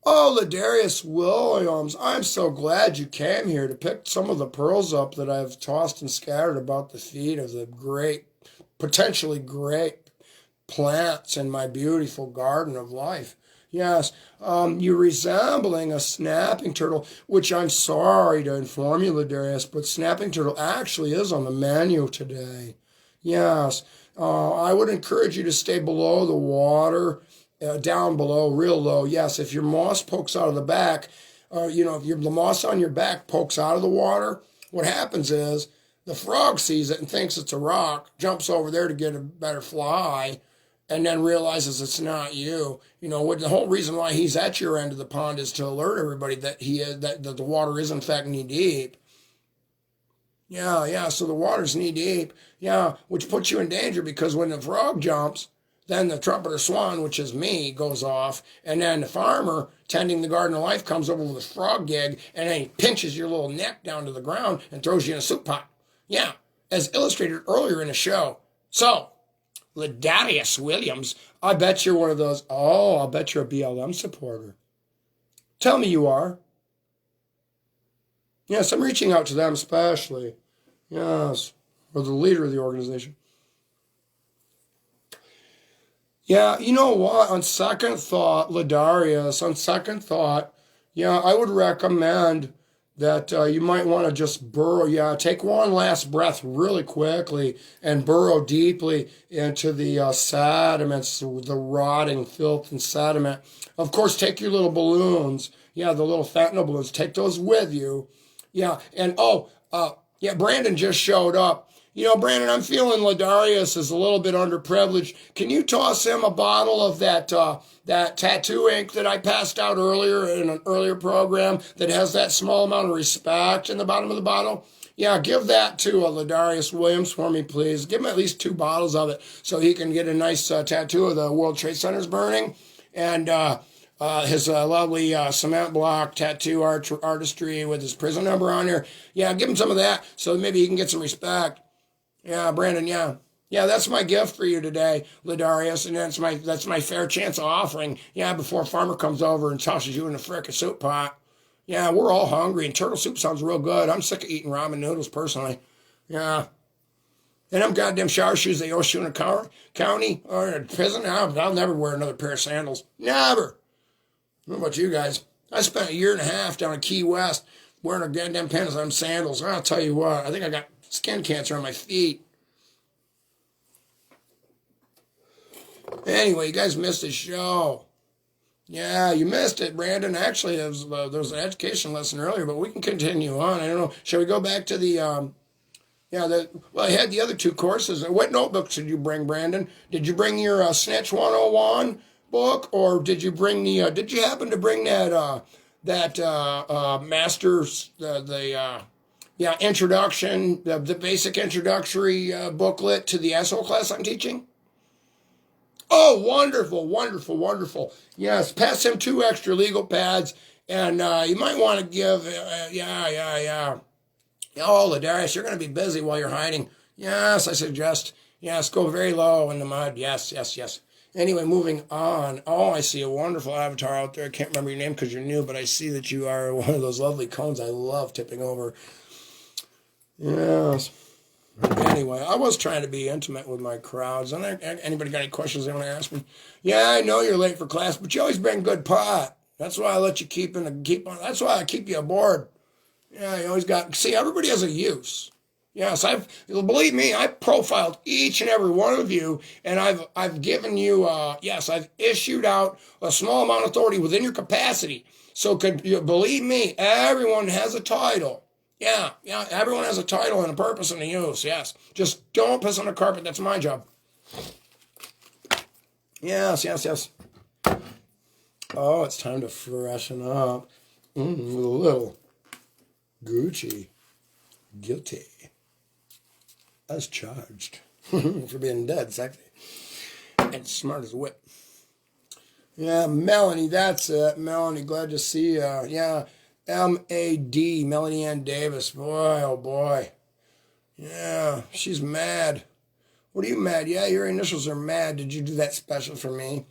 Oh, Ladarius Williams, I'm so glad you came here to pick some of the pearls up that I've tossed and scattered about the feet of the great, potentially great plants in my beautiful garden of life. Yes, you're resembling a snapping turtle, which I'm sorry to inform you, Ladarius, but snapping turtle actually is on the menu today. Yes, I would encourage you to stay below the water, down below, real low. Yes, if your moss pokes out of the back, if the moss on your back pokes out of the water, what happens is the frog sees it and thinks it's a rock, jumps over there to get a better fly, and then realizes it's not you. What the whole reason why he's at your end of the pond is to alert everybody that that the water is in fact knee deep. Yeah, yeah. So the water's knee deep. Yeah, which puts you in danger because when the frog jumps, then the trumpeter swan, which is me, goes off, and then the farmer tending the garden of life comes over with a frog gig, and then he pinches your little neck down to the ground and throws you in a soup pot. Yeah, as illustrated earlier in the show. So, Ladarius Williams, I bet you're one of those. Oh, I'll bet you're a BLM supporter. Tell me you are. Yes, I'm reaching out to them especially. Yes, or the leader of the organization. Yeah, you know what? On second thought, Ladarius, on second thought, yeah, I would recommend that you might want to just burrow. Yeah, take one last breath really quickly and burrow deeply into the sediments, the rotting filth and sediment. Of course, take your little balloons. Yeah, the little fentanyl balloons. Take those with you. Yeah, and yeah, Brandon just showed up. Brandon, I'm feeling Ladarius is a little bit underprivileged. Can you toss him a bottle of that tattoo ink that I passed out earlier in an earlier program that has that small amount of respect in the bottom of the bottle? Yeah, give that to Ladarius Williams for me, please. Give him at least 2 bottles of it so he can get a nice tattoo of the World Trade Center's burning and his lovely cement block tattoo artistry with his prison number on there. Yeah, give him some of that so maybe he can get some respect. Yeah, Brandon, yeah. Yeah, that's my gift for you today, Ladarius, and that's my fair chance of offering. Yeah, before farmer comes over and tosses you in the frickin' soup pot. Yeah, we're all hungry, and turtle soup sounds real good. I'm sick of eating ramen noodles, personally. Yeah. And them goddamn shower shoes they owe you in a county or in a prison, I'll never wear another pair of sandals. Never. What about you guys? I spent a year and a half down in Key West wearing a goddamn pair of them sandals. I'll tell you what, I think I got skin cancer on my feet. Anyway, you guys missed the show. Yeah, you missed it, Brandon. Actually, there was an education lesson earlier, but we can continue on. I don't know. Shall we go back to the, I had the other 2 courses. What notebooks did you bring, Brandon? Did you bring your Snitch 101 book, or did you bring did you happen to bring that master's, introduction, the basic introductory booklet to the SO class I'm teaching? Oh, wonderful, wonderful, wonderful. Yes, pass him 2 extra legal pads, and you might want to give, yeah. Oh, Ladarius, you're going to be busy while you're hiding. Yes, I suggest, yes, go very low in the mud. Yes. Anyway, moving on. Oh, I see a wonderful avatar out there. I can't remember your name because you're new, but I see that you are one of those lovely cones I love tipping over. Yes. Anyway, I was trying to be intimate with my crowds. And anybody got any questions they want to ask me? Yeah, I know you're late for class, but you always bring good pot. That's why I let you keep on. That's why I keep you aboard. Yeah, you always got. See, everybody has a use. Yes, believe me, I profiled each and every one of you, and I've given you. I've issued out a small amount of authority within your capacity. So could you believe me? Everyone has a title. Yeah, everyone has a title and a purpose and a use, yes. Just don't piss on the carpet, that's my job. Yes. Oh, it's time to freshen up. With a little Gucci. Guilty. As charged. For being dead, sexy. And smart as a whip. Yeah, Melanie, that's it. Melanie, glad to see you. Yeah. M-A-D, Melanie Ann Davis. Boy, oh boy. Yeah, she's mad. What are you mad? Yeah, your initials are mad. Did you do that special for me?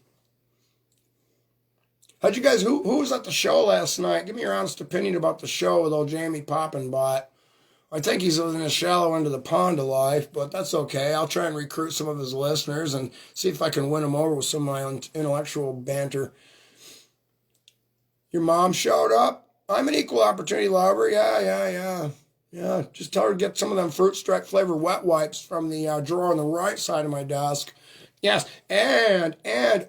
How'd you guys, who was at the show last night? Give me your honest opinion about the show with old Jamie Poppinbot. I think he's in a shallow end of the pond of life, but that's okay. I'll try and recruit some of his listeners and see if I can win them over with some of my intellectual banter. Your mom showed up? I'm an equal opportunity lover. Yeah, just tell her to get some of them Fruit Strike flavor wet wipes from the drawer on the right side of my desk. Yes, and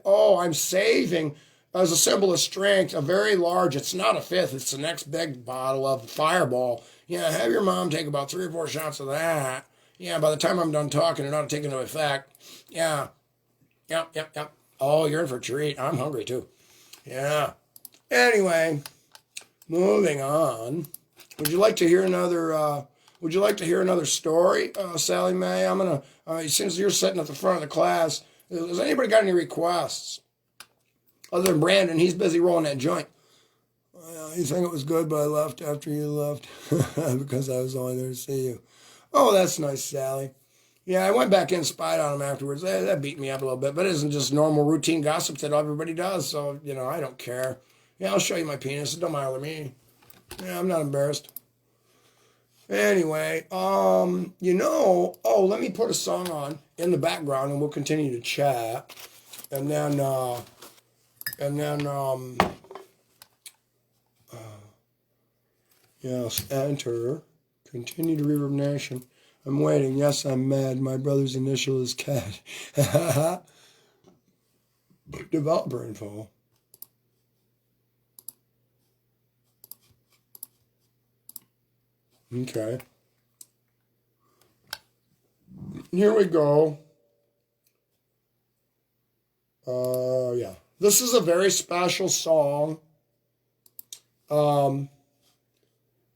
oh, I'm saving as a symbol of strength a very large. It's not a fifth. It's the next big bottle of Fireball. Yeah, have your mom take about 3 or 4 shots of that. Yeah, by the time I'm done talking, it ought to take into effect. Yeah, yep. Oh, you're in for a treat. I'm hungry too. Yeah. Anyway, moving on. Would you like to hear another? Would you like to hear another story, Sally Mae? I'm gonna. Since you're sitting at the front of the class, has anybody got any requests? Other than Brandon, he's busy rolling that joint. You think it was good, but I left after you left because I was only there to see you. Oh, that's nice, Sally. Yeah, I went back in and spied on him afterwards. That beat me up a little bit, but it isn't just normal routine gossip that everybody does. So I don't care. Yeah, I'll show you my penis. It don't bother me. Yeah, I'm not embarrassed. Anyway, oh, let me put a song on in the background and we'll continue to chat. And then, yes, enter. Continue to Reverb Nation. I'm waiting. Yes, I'm mad. My brother's initial is cat. Developer info. Okay. Here we go. Yeah. This is a very special song.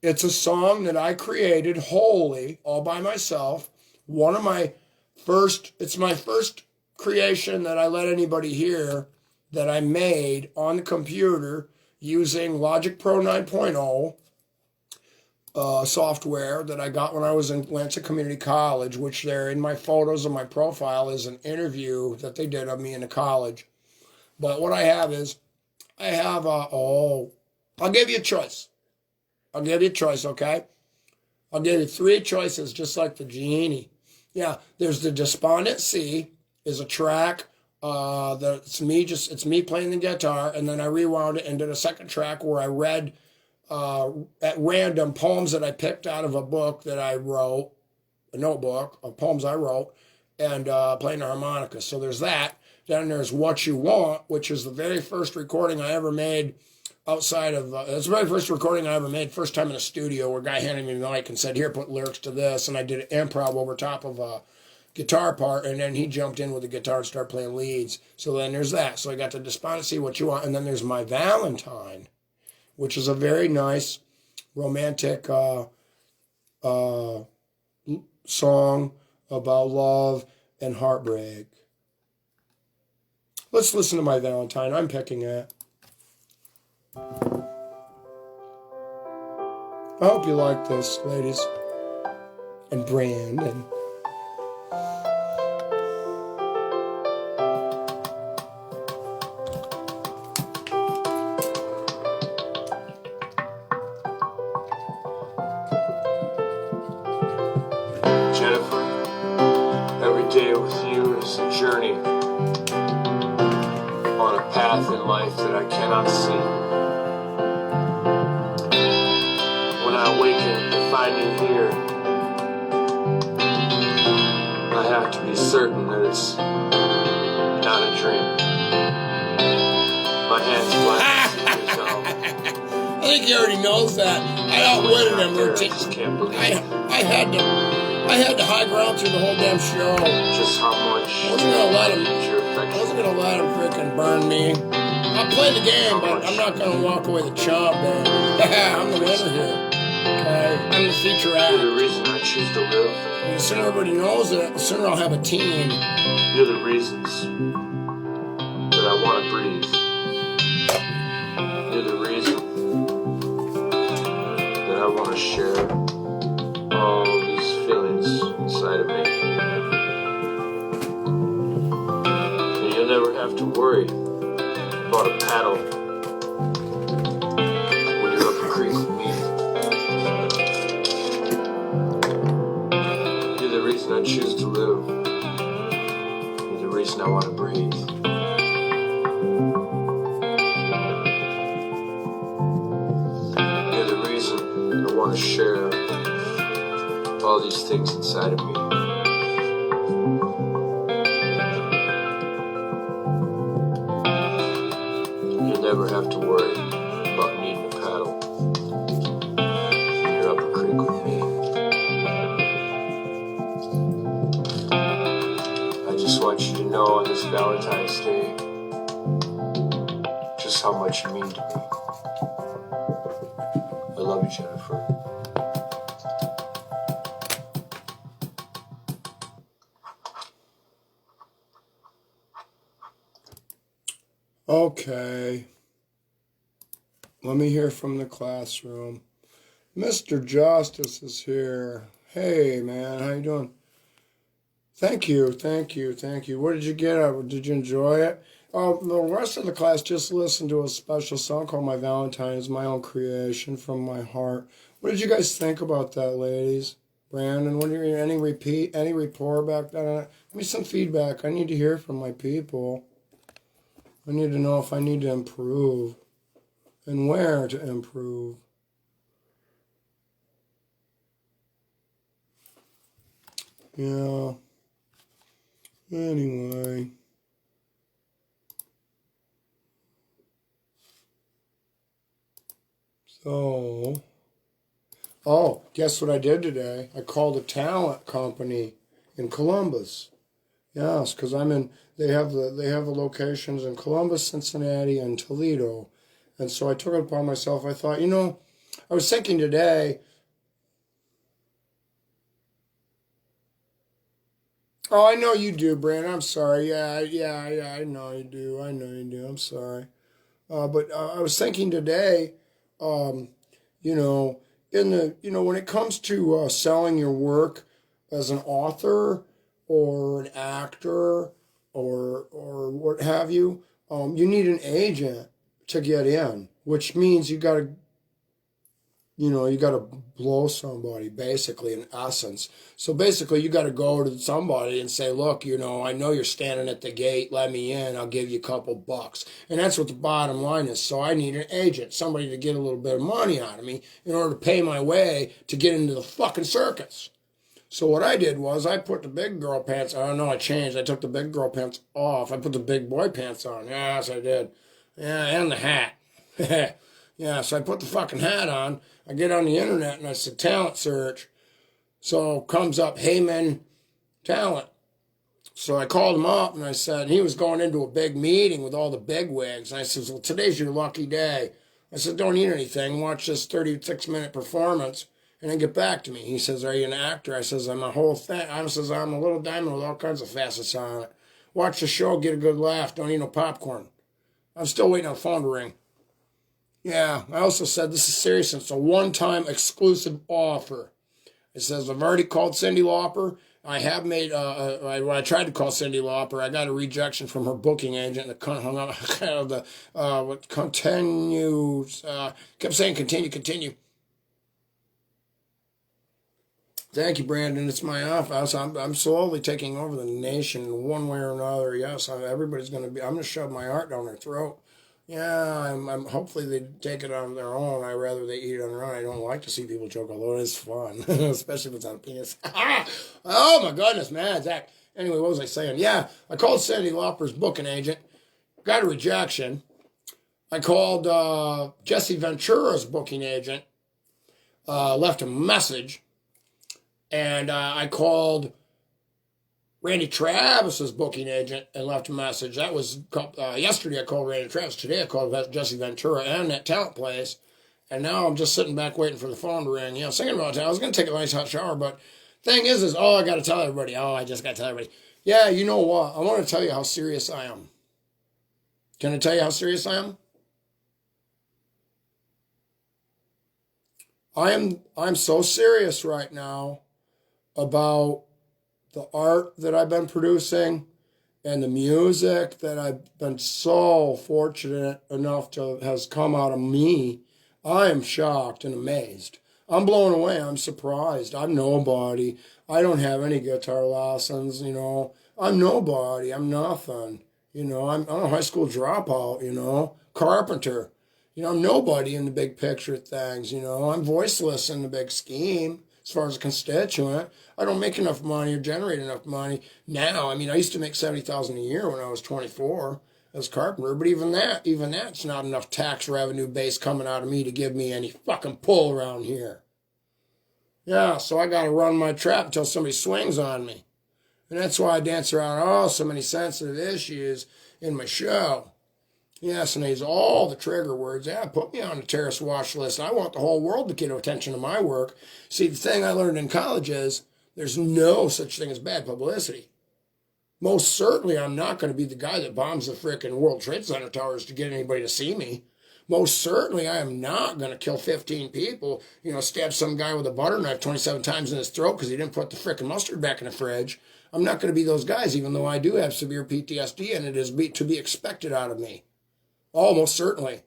It's a song that I created wholly, all by myself. It's my first creation that I let anybody hear that I made on the computer using Logic Pro 9.0. Software that I got when I was in Lansing Community College, which there in my photos of my profile is an interview that they did of me in the college. But what I have is, I'll give you a choice. Okay? I'll give you 3 choices, just like the genie. Yeah, there's the Despondent Sea, is a track. It's me playing the guitar, and then I rewound it and did a second track where I read at random poems that I picked out of a book that I wrote, a notebook of poems I wrote, and playing the harmonica. So there's that. Then there's What You Want, which is the very first recording I ever made outside of, it's the very first recording I ever made, first time in a studio, where a guy handed me the mic and said, here, put lyrics to this, and I did an improv over top of a guitar part, and then he jumped in with the guitar and started playing leads. So then there's that. So I got the Despondency, What You Want, and then there's My Valentine, which is a very nice romantic song about love and heartbreak. Let's listen to My Valentine. I'm picking it. I hope you like this, ladies and Brandon. Every day with you is a journey on a path in life that I cannot see. When I awaken to find you here, I have to be certain that it's not a dream. My hands fly to yourself. I think he already knows that. I outwitted him. I just can't believe I had to high ground through the whole damn show. just how much I wasn't gonna let him. your I affection. wasn't gonna let him freaking burn me. I'll play the game, but I'm not gonna walk away the chump, man. I'm the winner here. Okay, I'm the feature You're act. the reason I choose to live. And the sooner everybody knows it, the sooner I'll have a team. You're the reasons that I want to breathe. You're the reason that I want to share all these feelings inside of me. And you'll never have to worry about a paddle never share all these things inside of me. You'll never have to worry about needing a paddle when you're up a creek with me. I just want you to know on this Valentine's Day just how much you mean to me. I love you, Jennifer. Okay. Let me hear from the classroom. Mr. Justice is here. Hey, man, how you doing? Thank you. What did you get out of it? Did you enjoy it? The rest of the class just listened to a special song called My Valentine's, my own creation from my heart. What did you guys think about that, ladies? Brandon, what do you any report back then? Give me some feedback. I need to hear from my people. I need to know if I need to improve and where to improve. Yeah. Anyway. So, guess what I did today? I called a talent company in Columbus. Yes, because they have the locations in Columbus, Cincinnati, and Toledo. And so I took it upon myself. I thought, I was thinking today. Oh, I know you do, Brandon. I'm sorry. Yeah, I know you do. I'm sorry. But I was thinking today, um, when it comes to selling your work as an author or an actor or what have you, you need an agent to get in, which means you got to blow somebody, basically, in essence. So basically, you got to go to somebody and say, look, I know you're standing at the gate. Let me in. I'll give you a couple bucks. And that's what the bottom line is. So I need an agent, somebody to get a little bit of money out of me in order to pay my way to get into the fucking circus. So what I did was I put the big girl pants on. Oh, no, I changed. I took the big girl pants off. I put the big boy pants on. Yes, I did. Yeah, and the hat. Yeah, so I put the fucking hat on. I get on the internet and I said talent search. So comes up Heyman Talent. So I called him up and I said, he was going into a big meeting with all the big wigs. And I said, well, today's your lucky day. I said, don't eat anything. Watch this 36-minute performance and then get back to me. He says, are you an actor? I says, I'm a whole thing. I says, I'm a little diamond with all kinds of facets on it. Watch the show, get a good laugh. Don't eat no popcorn. I'm still waiting on the phone to ring. Yeah, I also said this is serious. It's a one-time exclusive offer. It says, I've already called Cyndi Lauper. I have made, when I tried to call Cyndi Lauper, I got a rejection from her booking agent. And the cunt hung up. Continues, kept saying continue. Thank you, Brandon. It's my office. I'm slowly taking over the nation one way or another. Yes, everybody's going to be, I'm going to shove my heart down their throat. Yeah, I'm hopefully they take it on their own. I rather they eat it on their own. I don't like to see people choke, although it is fun, especially if it's on a penis. Oh my goodness, man, Zack. Anyway, what was I saying? Yeah, I called Cyndi Lauper's booking agent, got a rejection. I called Jesse Ventura's booking agent, left a message, and I called Randy Travis's booking agent and left a message. That was yesterday. I called Randy Travis. Today I called Jesse Ventura and that talent place. And now I'm just sitting back waiting for the phone to ring. Thinking about it. I was going to take a nice hot shower, but thing is, I got to tell everybody. I just got to tell everybody. Yeah, you know what? I want to tell you how serious I am. Can I tell you how serious I am? I'm so serious right now about the art that I've been producing and the music that I've been so fortunate enough to has come out of me. I am shocked and amazed. I'm blown away. I'm surprised. I'm nobody. I don't have any guitar lessons, I'm nobody. I'm nothing. I'm a high school dropout, carpenter. I'm nobody in the big picture of things. I'm voiceless in the big scheme as far as a constituent. I don't make enough money or generate enough money now. I used to make $70,000 a year when I was 24 as a carpenter, but even that's not enough tax revenue base coming out of me to give me any fucking pull around here. Yeah, so I got to run my trap until somebody swings on me. And that's why I dance around so many sensitive issues in my show. Yes, and I use all the trigger words. Yeah, put me on the terrorist watch list. I want the whole world to get attention to my work. See, the thing I learned in college is there's no such thing as bad publicity. Most certainly, I'm not going to be the guy that bombs the frickin' World Trade Center towers to get anybody to see me. Most certainly, I am not going to kill 15 people, stab some guy with a butter knife 27 times in his throat because he didn't put the frickin' mustard back in the fridge. I'm not going to be those guys, even though I do have severe PTSD, and it is to be expected out of me. Almost certainly.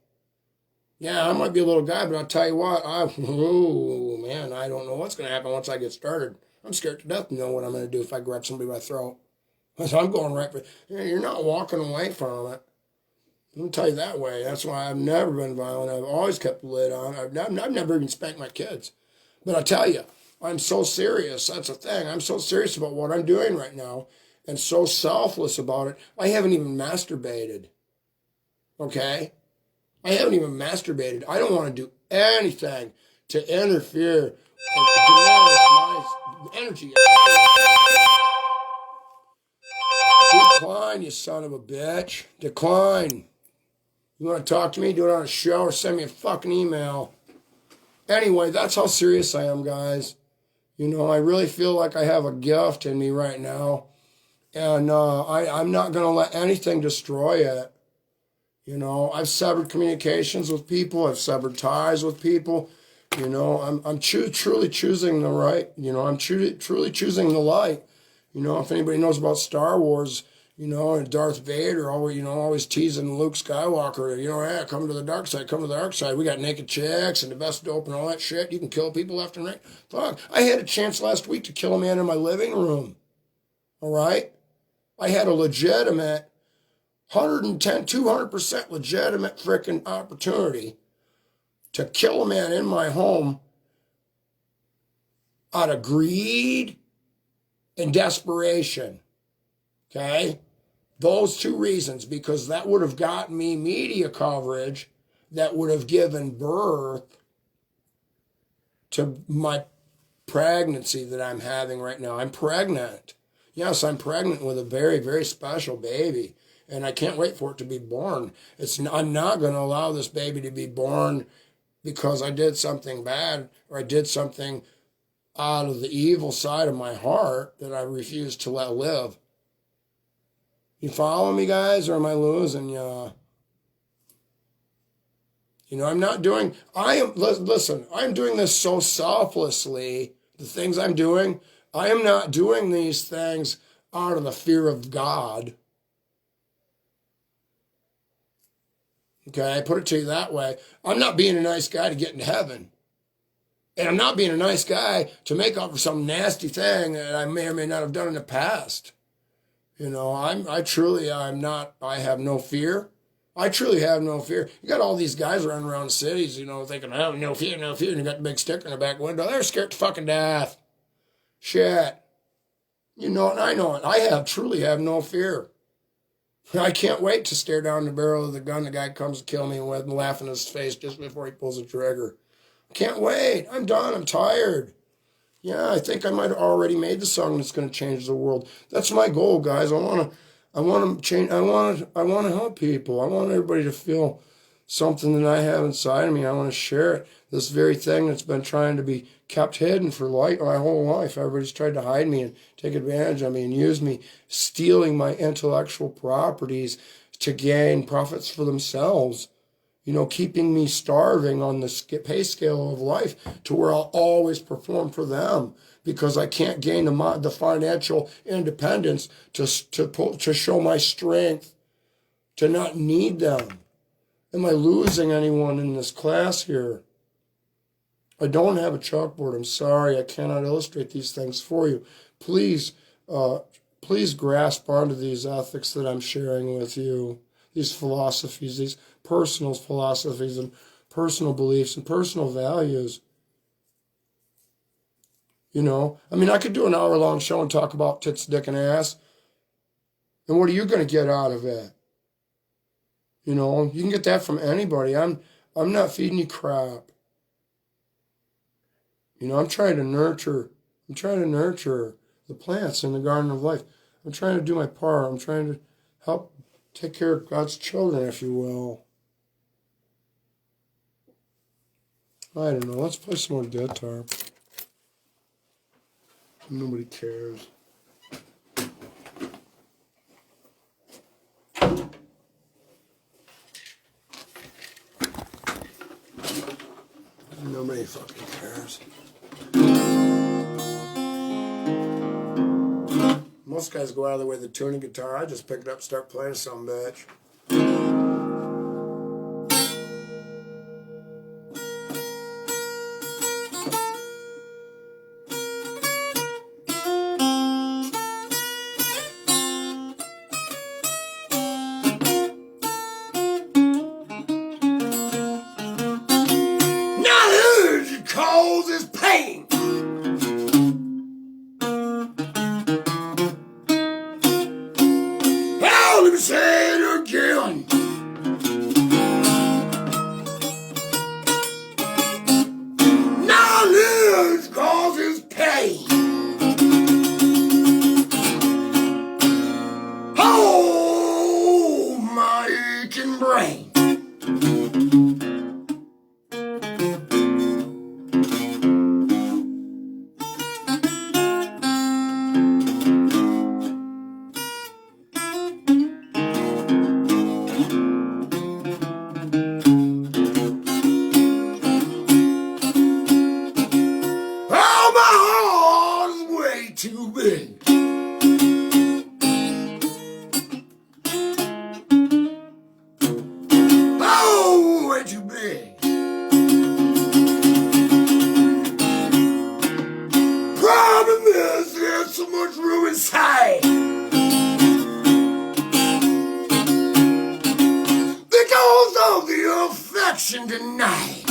Yeah, I might be a little guy, but I'll tell you what, I don't know what's going to happen once I get started. I'm scared to death to know what I'm going to do if I grab somebody by the throat. So I'm going right for you're not walking away from it. Let me tell you that way. That's why I've never been violent. I've always kept the lid on. I've never even spanked my kids. But I tell you, I'm so serious. That's the thing. I'm so serious about what I'm doing right now and so selfless about it. I haven't even masturbated. Okay? I haven't even masturbated. I don't want to do anything to interfere or diminish my energy. Decline, you son of a bitch. Decline. You want to talk to me? Do it on a show or send me a fucking email. Anyway, that's how serious I am, guys. I really feel like I have a gift in me right now. And I'm not going to let anything destroy it. I've severed communications with people. I've severed ties with people. I'm truly choosing the right. I'm truly choosing the light. If anybody knows about Star Wars, and Darth Vader, always teasing Luke Skywalker, hey, come to the dark side, come to the dark side. We got naked chicks and the best dope and all that shit. You can kill people left and right. Fuck, I had a chance last week to kill a man in my living room. All right? I had a legitimate 110, 200% legitimate freaking opportunity to kill a man in my home out of greed and desperation. Okay? Those two reasons, because that would have gotten me media coverage that would have given birth to my pregnancy that I'm having right now. I'm pregnant. Yes, I'm pregnant with a very, very special baby, and I can't wait for it to be born. I'm not going to allow this baby to be born because I did something bad or I did something out of the evil side of my heart that I refuse to let live. You follow me, guys, or am I losing you? I'm doing this so selflessly. The things I'm doing, I am not doing these things out of the fear of God. Okay, I put it to you that way. I'm not being a nice guy to get into heaven. And I'm not being a nice guy to make up for some nasty thing that I may or may not have done in the past. I have no fear. I truly have no fear. You got all these guys running around cities, thinking, oh, no fear, no fear. And you got the big sticker in the back window. They're scared to fucking death. Shit. And I know it. I truly have no fear. I can't wait to stare down the barrel of the gun the guy comes to kill me with and laugh in his face just before he pulls the trigger. Can't wait. I'm done. I'm tired. Yeah, I think I might have already made the song that's going to change the world. That's my goal, guys. I want to change. I want to help people. I want everybody to feel something that I have inside of me. I want to share it. This very thing that's been trying to be kept hidden for my whole life. Everybody's tried to hide me and take advantage of me and use me, stealing my intellectual properties to gain profits for themselves. Keeping me starving on the pay scale of life to where I'll always perform for them because I can't gain the financial independence to show my strength, to not need them. Am I losing anyone in this class here? I don't have a chalkboard. I'm sorry. I cannot illustrate these things for you. Please grasp onto these ethics that I'm sharing with you, these philosophies, these personal philosophies and personal beliefs and personal values. You know, I mean, I could do an hour-long show and talk about tits, dick, and ass. And what are you going to get out of it? You know, you can get that from anybody. I'm not feeding you crap. You know, I'm trying to nurture the plants in the garden of life. I'm trying to do my part. I'm trying to help take care of God's children, if you will. I don't know. Let's play some more guitar. Nobody cares. Nobody fucking cares. Most guys go out of the way to tune a guitar. I just pick it up, start playing some bitch. Knowledge causes pain. Oh, let me say it again. Knowledge causes pain. Oh, my aching brain. Too big. Oh, way too big. Problem is, there's so much room inside. Because of the affection tonight.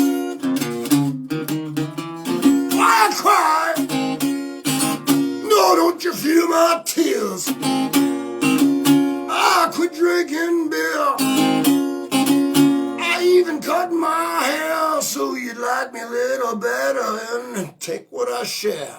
Why I cry? Oh, don't you feel my tears? I quit drinking beer. I even cut my hair so you'd like me a little better and take what I share.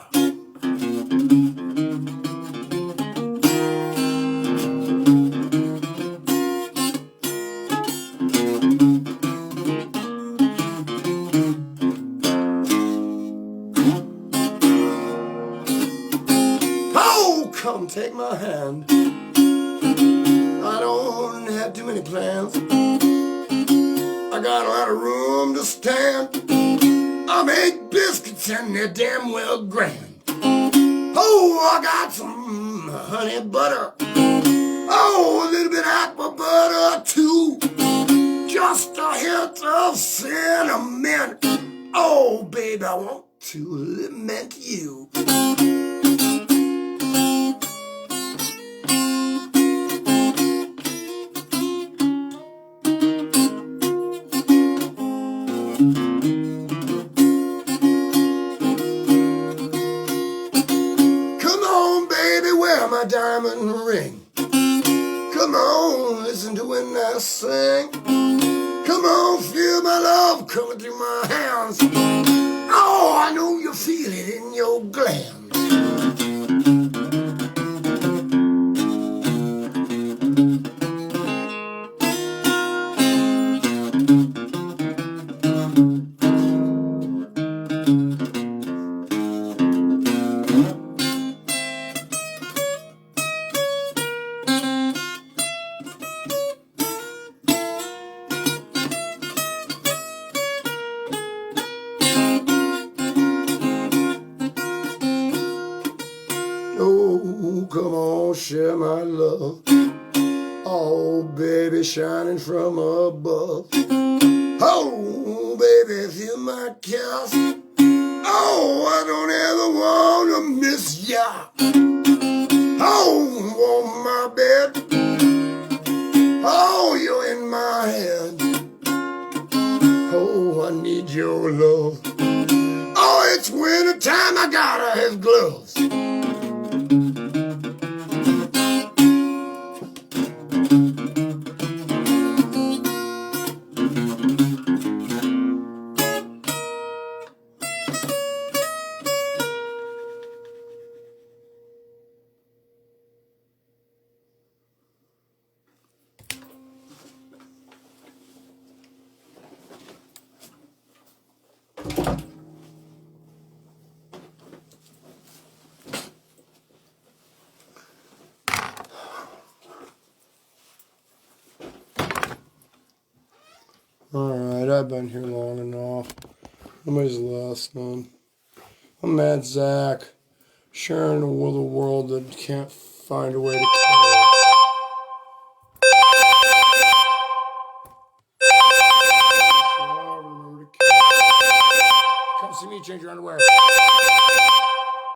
Come take my hand. I don't have too many plans. I got a lot of room to stand. I make biscuits and they're damn well grand. Oh, I got some honey butter. Oh, a little bit of aqua butter too. Just a hint of cinnamon. Oh, baby, I want to lament you. My diamond ring. Come on, listen to when I sing. Come on, feel my love coming through my hands. Oh, I know you feel it in your glands. Oh, come on, share my love. Oh, baby, shining from above. Oh, baby, feel my kiss. Oh, I don't ever want to miss ya. Oh, on my bed. Oh, you're in my head. I need your love. Oh, it's winter time, I gotta have gloves. Alright, I've been here long enough. Nobody's listening. I'm mad Zack. Sharing with a world that can't find a way to care. Remember to care. Come see me, change your underwear.